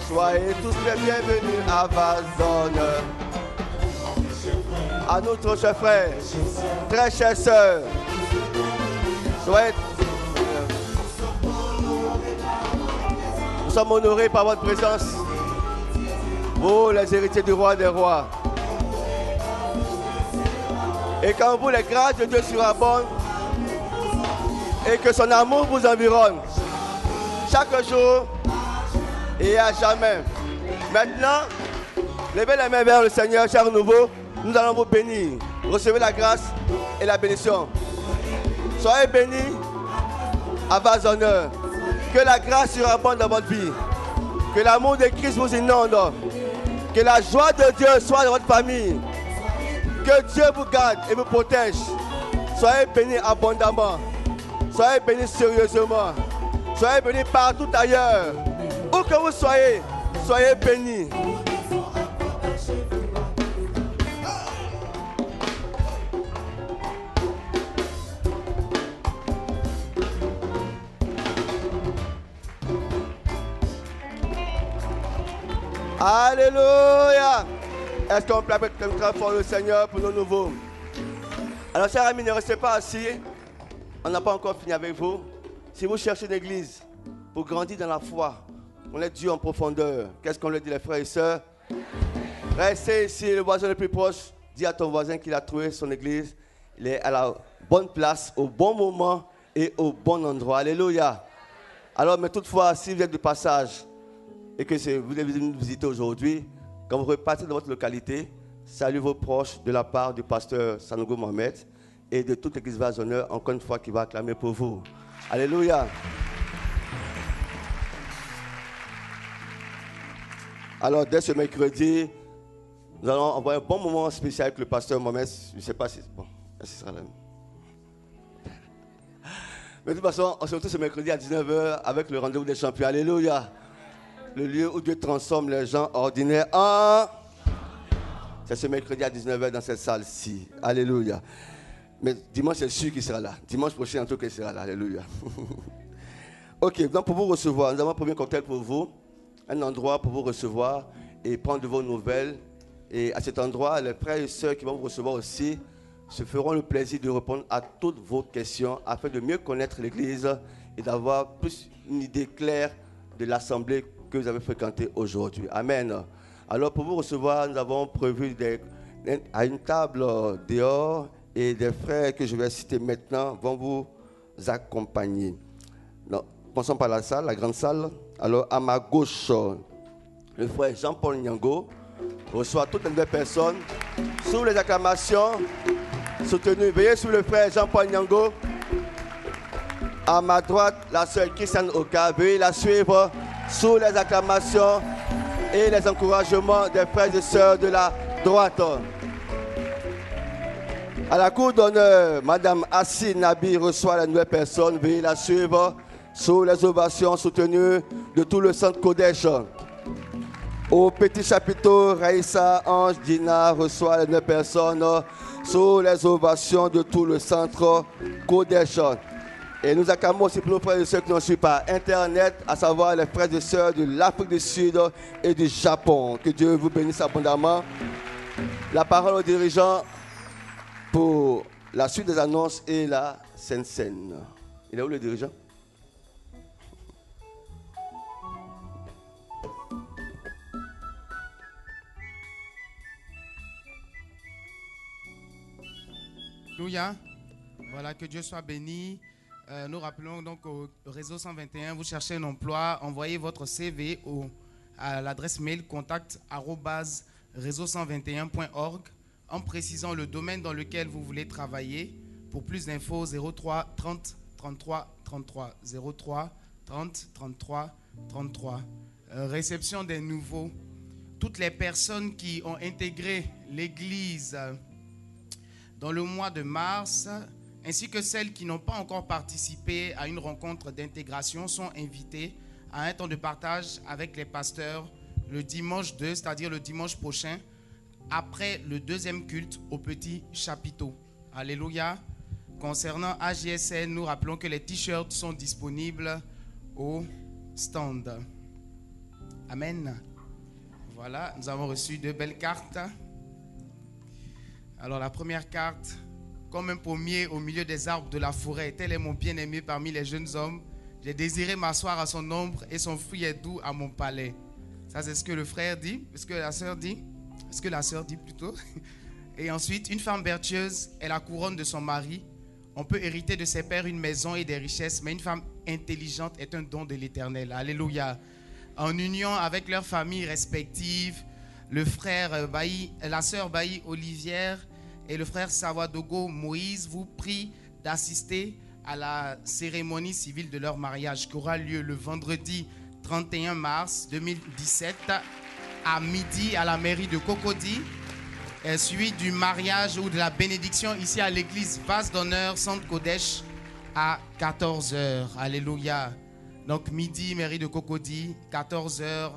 Soyez tous les bienvenus à Vase d'honneur. À notre cher frère, très chère sœur, soyez... Nous sommes honorés par votre présence, vous les héritiers du roi des rois. Et quand vous, les grâces de Dieu surabondent et que son amour vous environne, chaque jour et à jamais. Maintenant, levez les mains vers le Seigneur, cher nouveau. Nous allons vous bénir. Recevez la grâce et la bénédiction. Soyez bénis à Vase d'honneur. Que la grâce surabonde dans votre vie. Que l'amour de Christ vous inonde. Que la joie de Dieu soit dans votre famille. Que Dieu vous garde et vous protège. Soyez bénis abondamment. Soyez bénis sérieusement. Soyez bénis partout ailleurs. Où que vous soyez, soyez bénis. Alléluia. Est-ce qu'on peut appeler très fort le Seigneur pour nos nouveaux? Alors, chers amis, ne restez pas assis. On n'a pas encore fini avec vous. Si vous cherchez une église pour grandir dans la foi, on est Dieu en profondeur. Qu'est-ce qu'on lui dit, les frères et sœurs? Restez ici, le voisin le plus proche. Dis à ton voisin qu'il a trouvé son église. Il est à la bonne place, au bon moment et au bon endroit. Alléluia. Alors, mais toutefois, si vous êtes de passage et que vous devez nous visiter aujourd'hui, quand vous repartez dans votre localité, saluez vos proches de la part du pasteur Sanogo Mohamed et de toute l'église Vazonneur, encore une fois, qui va acclamer pour vous. Alléluia. Alors, dès ce mercredi, nous allons avoir un bon moment spécial avec le pasteur Mohamed. Je ne sais pas si... Bon, ce sera là. Mais de toute façon, on se retrouve ce mercredi à 19h avec le rendez-vous des champions. Alléluia. Le lieu où Dieu transforme les gens ordinaires en... C'est ce mercredi à 19h dans cette salle-ci. Alléluia. Mais dimanche, c'est sûr qu'il sera là. Dimanche prochain, en tout cas, il sera là. Alléluia. Ok, donc pour vous recevoir, nous avons un premier cocktail pour vous. Un endroit pour vous recevoir et prendre de vos nouvelles. Et à cet endroit, les frères et sœurs qui vont vous recevoir aussi se feront le plaisir de répondre à toutes vos questions afin de mieux connaître l'Église et d'avoir plus une idée claire de l'assemblée que vous avez fréquentée aujourd'hui. Amen. Alors pour vous recevoir, nous avons prévu à une table dehors et des frères que je vais citer maintenant vont vous accompagner. Donc, commençons par la salle, la grande salle. Alors à ma gauche, le frère Jean-Paul Nyango reçoit toutes les nouvelles personnes sous les acclamations. Soutenu, veillez sur le frère Jean-Paul Nyango. À ma droite, la sœur Christiane Oka. Veuillez la suivre sous les acclamations et les encouragements des frères et sœurs de la droite. À la cour d'honneur, Madame Assi Nabi reçoit la nouvelle personne. Veuillez la suivre sous les ovations soutenues de tout le centre Kodesh. Au petit chapiteau, Raïssa Ange Dina reçoit les nouvelles personnes sous les ovations de tout le centre Kodesh. Et nous acclamons aussi pour nos frères et sœurs qui nous suivent par Internet, à savoir les frères et sœurs de l'Afrique du Sud et du Japon. Que Dieu vous bénisse abondamment. La parole aux dirigeants pour la suite des annonces et la scène. Il est où le dirigeant? Alléluia. Voilà, que Dieu soit béni. Nous rappelons donc au réseau 121, vous cherchez un emploi, envoyez votre CV à l'adresse mail contact@réseau121.org en précisant le domaine dans lequel vous voulez travailler. Pour plus d'infos, 03 30 33 33 03 30 33 33. Réception des nouveaux. Toutes les personnes qui ont intégré l'église dans le mois de mars, ainsi que celles qui n'ont pas encore participé à une rencontre d'intégration, sont invitées à un temps de partage avec les pasteurs le dimanche 2, c'est-à-dire le dimanche prochain, après le deuxième culte au petit chapiteau. Alléluia. Concernant AJSN, nous rappelons que les t-shirts sont disponibles au stand. Amen. Voilà, nous avons reçu 2 belles cartes. Alors la première carte: comme un pommier au milieu des arbres de la forêt, tel est mon bien-aimé parmi les jeunes hommes. J'ai désiré m'asseoir à son ombre et son fruit est doux à mon palais. Ça, c'est ce que le frère dit, ce que la sœur dit, ce que la sœur dit plutôt. Et ensuite, une femme vertueuse est la couronne de son mari. On peut hériter de ses pères une maison et des richesses, mais une femme intelligente est un don de l'Éternel. Alléluia. En union avec leurs familles respectives, le frère Bailly, la sœur Bailly Olivière et le frère Savadogo Moïse vous prient d'assister à la cérémonie civile de leur mariage qui aura lieu le vendredi 31 mars 2017 à midi à la mairie de Cocody, suivi du mariage ou de la bénédiction ici à l'église Vase d'Honneur Centre Kodesh à 14h. Alléluia. Donc midi, mairie de Cocody, 14h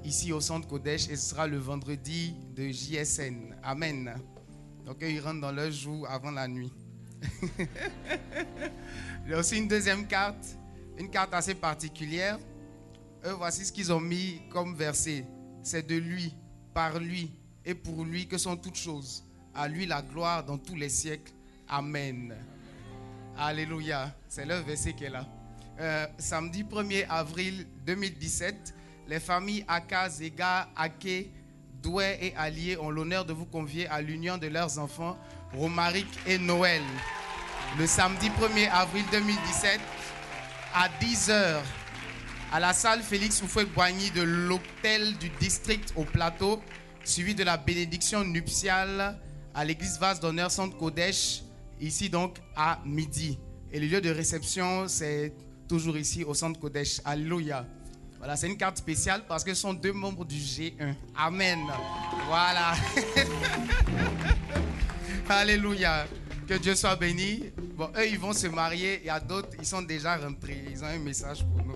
ici au Centre Kodesh, et ce sera le vendredi de JSN. Amen. Donc ils rentrent dans leur jour avant la nuit. Il y a aussi une deuxième carte, une carte assez particulière. Voici ce qu'ils ont mis comme verset. c'est de lui, par lui et pour lui que sont toutes choses. À lui la gloire dans tous les siècles. Amen. Alléluia. C'est le verset qui est là. Samedi 1er avril 2017, les familles Aka, Zega, Ake, Douai et Allier ont l'honneur de vous convier à l'union de leurs enfants, Romaric et Noël. Le samedi 1er avril 2017, à 10h, à la salle Félix Houphouët-Boigny de l'hôtel du district au Plateau, suivi de la bénédiction nuptiale à l'église Vase d'honneur Centre Kodesh, ici donc à midi. Et le lieu de réception, c'est toujours ici au Centre Kodesh. Alléluia. Voilà, c'est une carte spéciale parce que ce sont 2 membres du G1. Amen. Voilà. Alléluia. Que Dieu soit béni. Bon, eux, ils vont se marier. Il y a d'autres, ils sont déjà rentrés. Ils ont un message pour nous.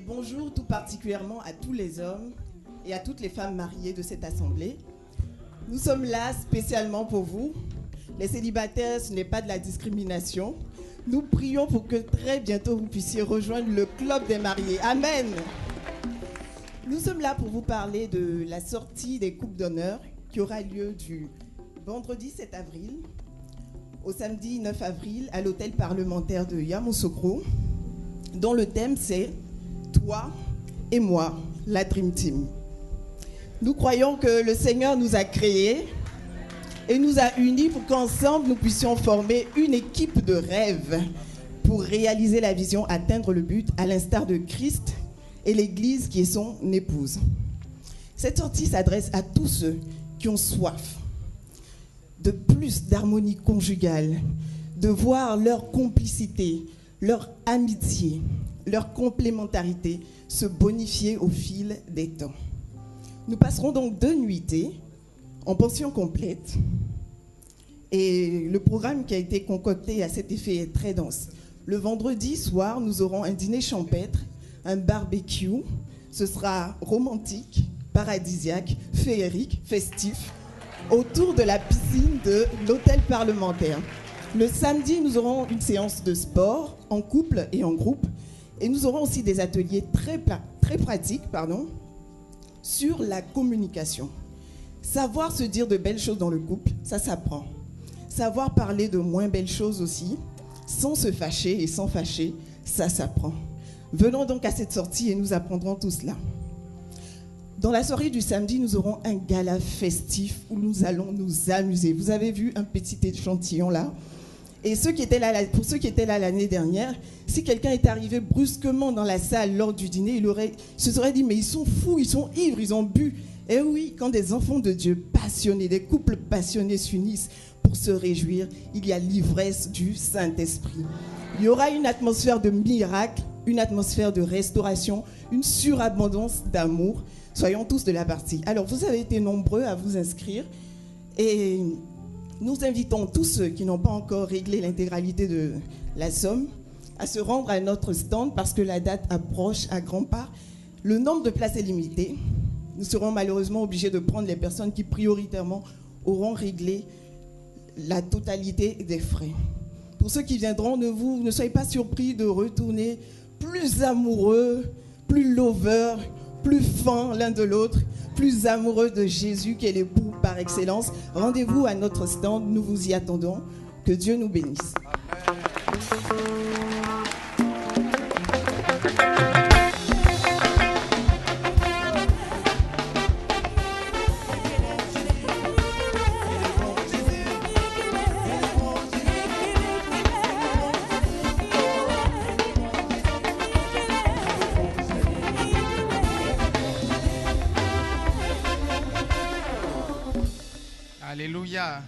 Bonjour tout particulièrement à tous les hommes et à toutes les femmes mariées de cette assemblée. Nous sommes là spécialement pour vous. Les célibataires, ce n'est pas de la discrimination. Nous prions pour que très bientôt vous puissiez rejoindre le club des mariés. Amen. Nous sommes là pour vous parler de la sortie des coupes d'honneur qui aura lieu du vendredi 7 avril au samedi 9 avril à l'hôtel parlementaire de Yamoussoukro, dont le thème c'est toi et moi, la Dream Team. Nous croyons que le Seigneur nous a créés et nous a unis pour qu'ensemble nous puissions former une équipe de rêve pour réaliser la vision, atteindre le but à l'instar de Christ et l'Église qui est son épouse. Cette sortie s'adresse à tous ceux qui ont soif de plus d'harmonie conjugale, de voir leur complicité, leur amitié, leur complémentarité se bonifier au fil des temps. Nous passerons donc 2 nuitées en pension complète et le programme qui a été concocté à cet effet est très dense. Le vendredi soir, nous aurons un dîner champêtre, un barbecue. Ce sera romantique, paradisiaque, féerique, festif, autour de la piscine de l'hôtel parlementaire. Le samedi, nous aurons une séance de sport en couple et en groupe. Et nous aurons aussi des ateliers très pratiques sur la communication. Savoir se dire de belles choses dans le couple, ça s'apprend. Savoir parler de moins belles choses aussi, sans se fâcher et sans fâcher, ça s'apprend. Venons donc à cette sortie et nous apprendrons tout cela. Dans la soirée du samedi, nous aurons un gala festif où nous allons nous amuser. Vous avez vu un petit échantillon là. Et pour ceux qui étaient là l'année dernière, si quelqu'un est arrivé brusquement dans la salle lors du dîner, se serait dit, mais ils sont fous, ils sont ivres, ils ont bu. Et oui, quand des enfants de Dieu passionnés, des couples passionnés s'unissent pour se réjouir, il y a l'ivresse du Saint-Esprit. Il y aura une atmosphère de miracle, une atmosphère de restauration, une surabondance d'amour. Soyons tous de la partie. Alors, vous avez été nombreux à vous inscrire et nous invitons tous ceux qui n'ont pas encore réglé l'intégralité de la somme à se rendre à notre stand parce que la date approche à grands pas. Le nombre de places est limité. Nous serons malheureusement obligés de prendre les personnes qui prioritairement auront réglé la totalité des frais. Pour ceux qui viendront, ne soyez pas surpris de retourner plus amoureux, plus lovers, plus fins l'un de l'autre, plus amoureux de Jésus qui est l'époux par excellence. Rendez-vous à notre stand, nous vous y attendons. Que Dieu nous bénisse. Alléluia.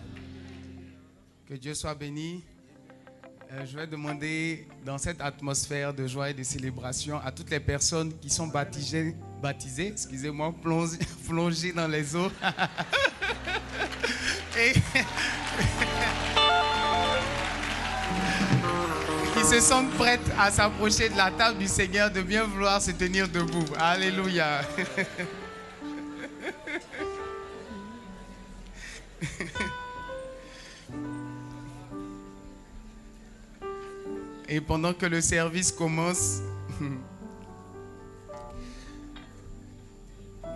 Que Dieu soit béni. Je vais demander dans cette atmosphère de joie et de célébration à toutes les personnes qui sont baptisées, excusez-moi, plongées dans les eaux. Et qui se sentent prêtes à s'approcher de la table du Seigneur, de bien vouloir se tenir debout. Alléluia. Et pendant que le service commence,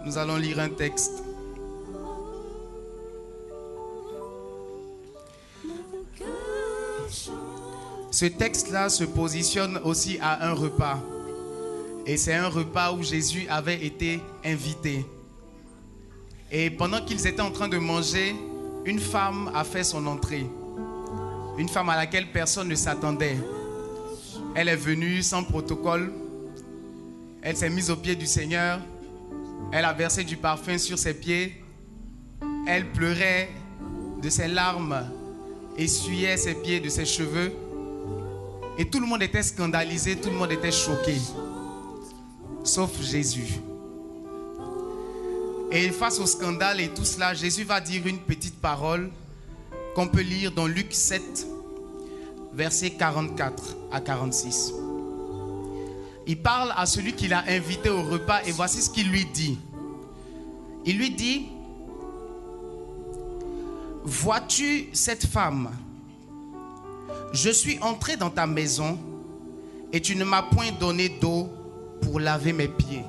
nous allons lire un texte. Ce texte-là se positionne aussi à un repas. Et c'est un repas où Jésus avait été invité. Et pendant qu'ils étaient en train de manger, une femme a fait son entrée. Une femme à laquelle personne ne s'attendait. Elle est venue sans protocole. Elle s'est mise aux pieds du Seigneur. Elle a versé du parfum sur ses pieds. Elle pleurait de ses larmes, essuyait ses pieds de ses cheveux. Et tout le monde était scandalisé, tout le monde était choqué. Sauf Jésus. Et face au scandale et tout cela, Jésus va dire une petite parole qu'on peut lire dans Luc 7, versets 44 à 46. Il parle à celui qu'il a invité au repas et voici ce qu'il lui dit. Il lui dit: vois-tu cette femme? Je suis entré dans ta maison et tu ne m'as point donné d'eau pour laver mes pieds.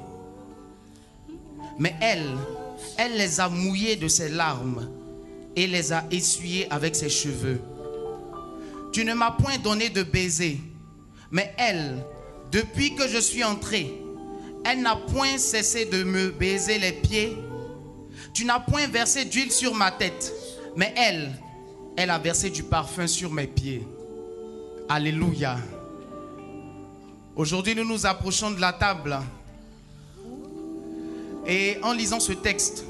Mais elle les a mouillés de ses larmes et les a essuyés avec ses cheveux. Tu ne m'as point donné de baiser, mais elle, depuis que je suis entré, elle n'a point cessé de me baiser les pieds. Tu n'as point versé d'huile sur ma tête, mais elle a versé du parfum sur mes pieds. Alléluia. Aujourd'hui, nous nous approchons de la table. Et en lisant ce texte,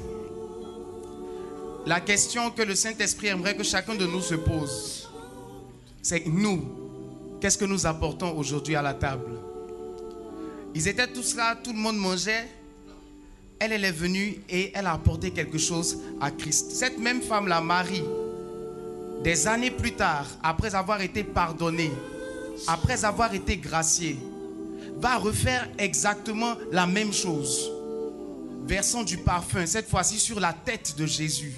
la question que le Saint-Esprit aimerait que chacun de nous se pose, c'est nous, qu'est-ce que nous apportons aujourd'hui à la table? Ils étaient tous là, tout le monde mangeait. Elle est venue et elle a apporté quelque chose à Christ. Cette même femme-là, Marie, des années plus tard, après avoir été pardonnée, après avoir été graciée, va refaire exactement la même chose. Versant du parfum, cette fois-ci sur la tête de Jésus,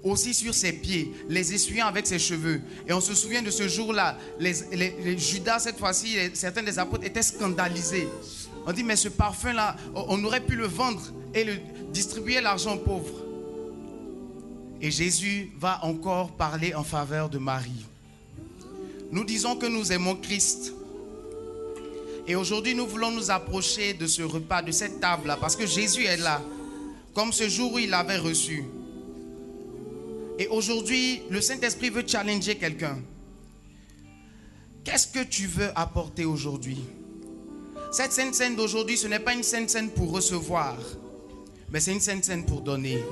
aussi sur ses pieds, les essuyant avec ses cheveux. Et on se souvient de ce jour-là, les Judas, cette fois-ci, certains des apôtres étaient scandalisés. On dit, mais ce parfum-là, on aurait pu le vendre et distribuer l'argent aux pauvres. Et Jésus va encore parler en faveur de Marie. Nous disons que nous aimons Christ. Et aujourd'hui, nous voulons nous approcher de ce repas, de cette table-là, parce que Jésus est là, comme ce jour où il l'avait reçu. Et aujourd'hui, le Saint-Esprit veut challenger quelqu'un. Qu'est-ce que tu veux apporter aujourd'hui? Cette Sainte Seine d'aujourd'hui, ce n'est pas une Sainte Seine pour recevoir, mais c'est une Sainte Seine pour donner.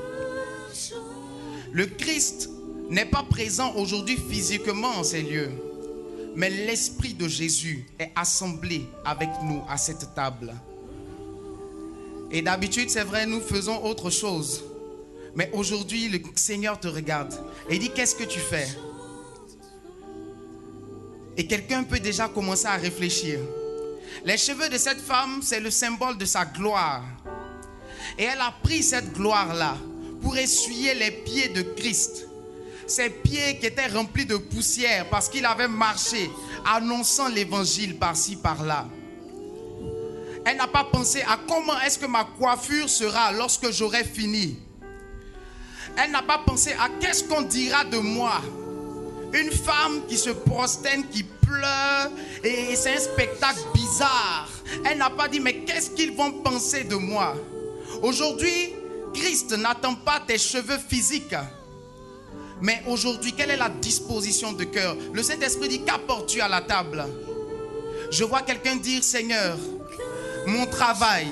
Le Christ n'est pas présent aujourd'hui physiquement en ces lieux, mais l'Esprit de Jésus est assemblé avec nous à cette table. Et d'habitude, c'est vrai, nous faisons autre chose. Mais aujourd'hui, le Seigneur te regarde et dit, qu'est-ce que tu fais? Et quelqu'un peut déjà commencer à réfléchir. Les cheveux de cette femme, c'est le symbole de sa gloire. Et elle a pris cette gloire-là pour essuyer les pieds de Christ. Ses pieds qui étaient remplis de poussière parce qu'il avait marché annonçant l'évangile par-ci, par-là. Elle n'a pas pensé à comment est-ce que ma coiffure sera lorsque j'aurai fini. Elle n'a pas pensé à qu'est-ce qu'on dira de moi. Une femme qui se prosterne, qui pleure, et c'est un spectacle bizarre. Elle n'a pas dit, mais qu'est-ce qu'ils vont penser de moi? Aujourd'hui, Christ n'attend pas tes cheveux physiques. Mais aujourd'hui, quelle est la disposition de cœur? Le Saint-Esprit dit, qu'apportes-tu à la table? Je vois quelqu'un dire, Seigneur, mon travail,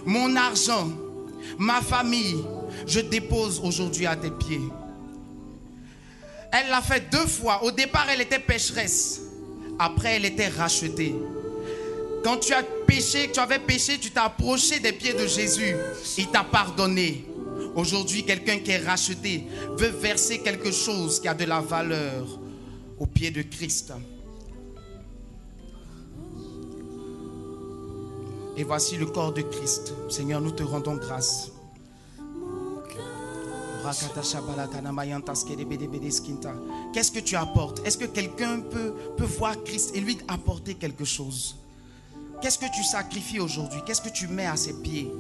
mon argent, ma famille, je dépose aujourd'hui à tes pieds. Elle l'a fait 2 fois. Au départ, elle était pécheresse. Après, elle était rachetée. Quand tu as péché, tu avais péché, tu t'es approché des pieds de Jésus. Il t'a pardonné. Aujourd'hui, quelqu'un qui est racheté veut verser quelque chose qui a de la valeur aux pieds de Christ. Et voici le corps de Christ. Seigneur, nous te rendons grâce. Qu'est-ce que tu apportes? Est-ce que quelqu'un peut voir Christ et lui apporter quelque chose? Qu'est-ce que tu sacrifies aujourd'hui? Qu'est-ce que tu mets à ses pieds?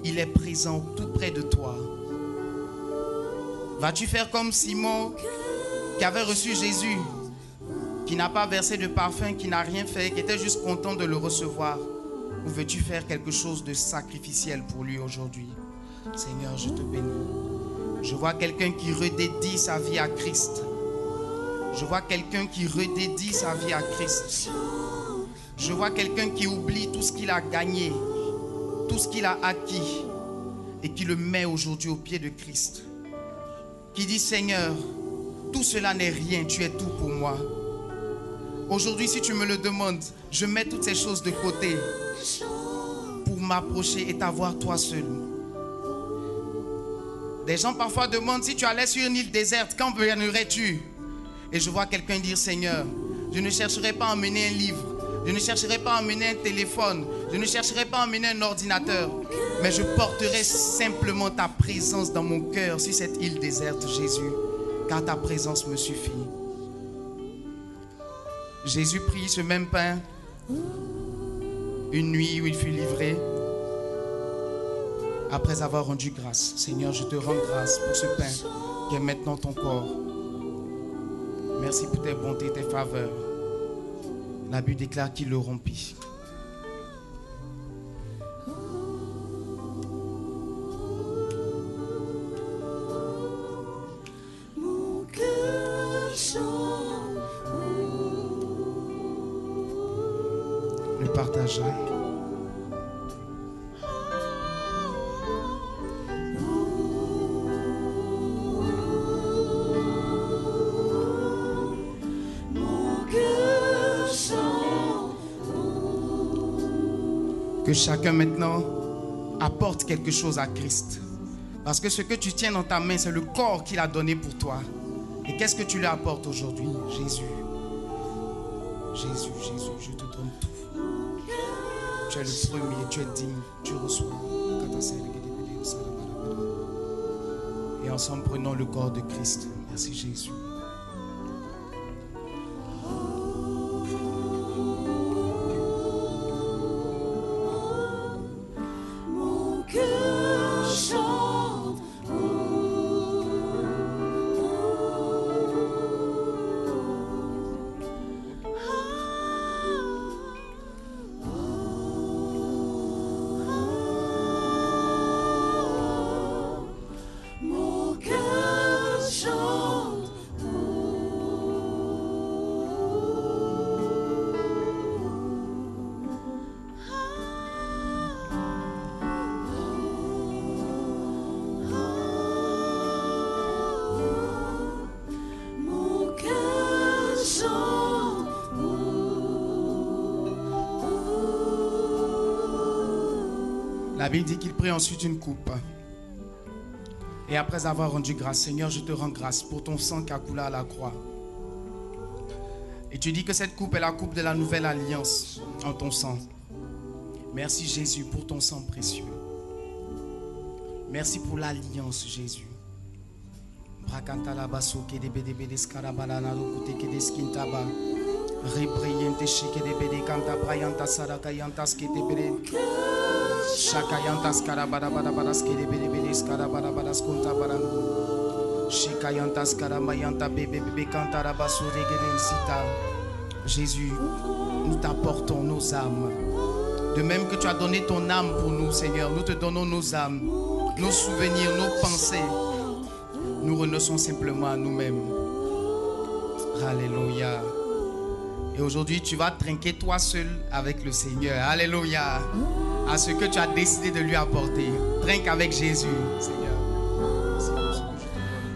Il est présent tout près de toi. Vas-tu faire comme Simon qui avait reçu Jésus, qui n'a pas versé de parfum, qui n'a rien fait, qui était juste content de le recevoir? Ou veux-tu faire quelque chose de sacrificiel pour lui aujourd'hui? Seigneur, je te bénis. Je vois quelqu'un qui redédie sa vie à Christ. Je vois quelqu'un qui redédie sa vie à Christ. Je vois quelqu'un qui oublie tout ce qu'il a gagné, tout ce qu'il a acquis et qui le met aujourd'hui au pied de Christ. Qui dit, Seigneur, tout cela n'est rien, tu es tout pour moi. Aujourd'hui, si tu me le demandes, je mets toutes ces choses de côté pour m'approcher et t'avoir toi seul. Des gens parfois demandent, si tu allais sur une île déserte, quand viendrais-tu? Et je vois quelqu'un dire, Seigneur, je ne chercherai pas à emmener un livre, je ne chercherai pas à emmener un téléphone, je ne chercherai pas à emmener un ordinateur, mais je porterai simplement ta présence dans mon cœur sur cette île déserte, Jésus, car ta présence me suffit. Jésus prit ce même pain une nuit où il fut livré. Après avoir rendu grâce, Seigneur, je te rends grâce pour ce pain qui est maintenant ton corps. Merci pour tes bontés, tes faveurs. La Bible déclare qu'il le rompit. Mon cœur chante. Le partagerai. Que chacun maintenant apporte quelque chose à Christ. Parce que ce que tu tiens dans ta main, c'est le corps qu'il a donné pour toi. Et qu'est-ce que tu lui apportes aujourd'hui? Jésus. Jésus, Jésus, je te donne tout. Tu es le premier, tu es digne, tu reçois. Et ensemble, prenons le corps de Christ. Merci Jésus. La Bible dit qu'il prit ensuite une coupe. Et après avoir rendu grâce, Seigneur, je te rends grâce pour ton sang qui a coulé à la croix. Et tu dis que cette coupe est la coupe de la nouvelle alliance en ton sang. Merci Jésus pour ton sang précieux. Merci pour l'alliance Jésus. Jésus, nous t'apportons nos âmes. De même que tu as donné ton âme pour nous, Seigneur, nous te donnons nos âmes, nos souvenirs, nos pensées. Nous renonçons simplement à nous-mêmes. Alléluia. Et aujourd'hui, tu vas trinquer toi seul avec le Seigneur. Alléluia. À ce que tu as décidé de lui apporter. Trinque avec Jésus, Seigneur.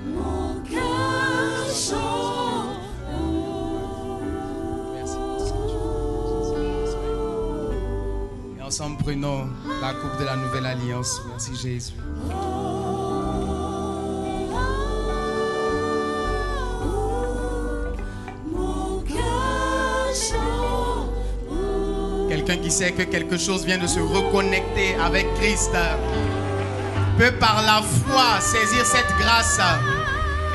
Mon cœur chante. prenons la coupe de la nouvelle alliance. Merci Jésus. Quelqu'un qui sait que quelque chose vient de se reconnecter avec Christ peut par la foi saisir cette grâce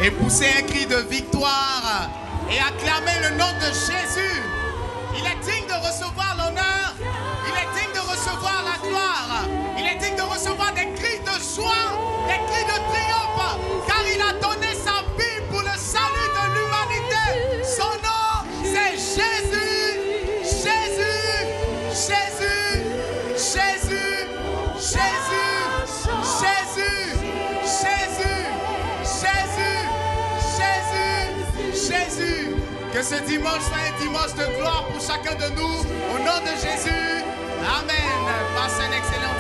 et pousser un cri de victoire et acclamer le nom de Jésus. Il est digne de recevoir l'honneur, il est digne de recevoir la gloire, il est digne de recevoir des cris de joie, des cris de triomphe, car il a donné sa vie pour le salut de l'humanité. Son nom, c'est Jésus, Jésus, Jésus, Jésus, Jésus, Jésus, Jésus, Jésus, Jésus, Jésus. Que ce dimanche soit un dimanche de gloire pour chacun de nous. Au nom de Jésus. Amen. Passe un excellent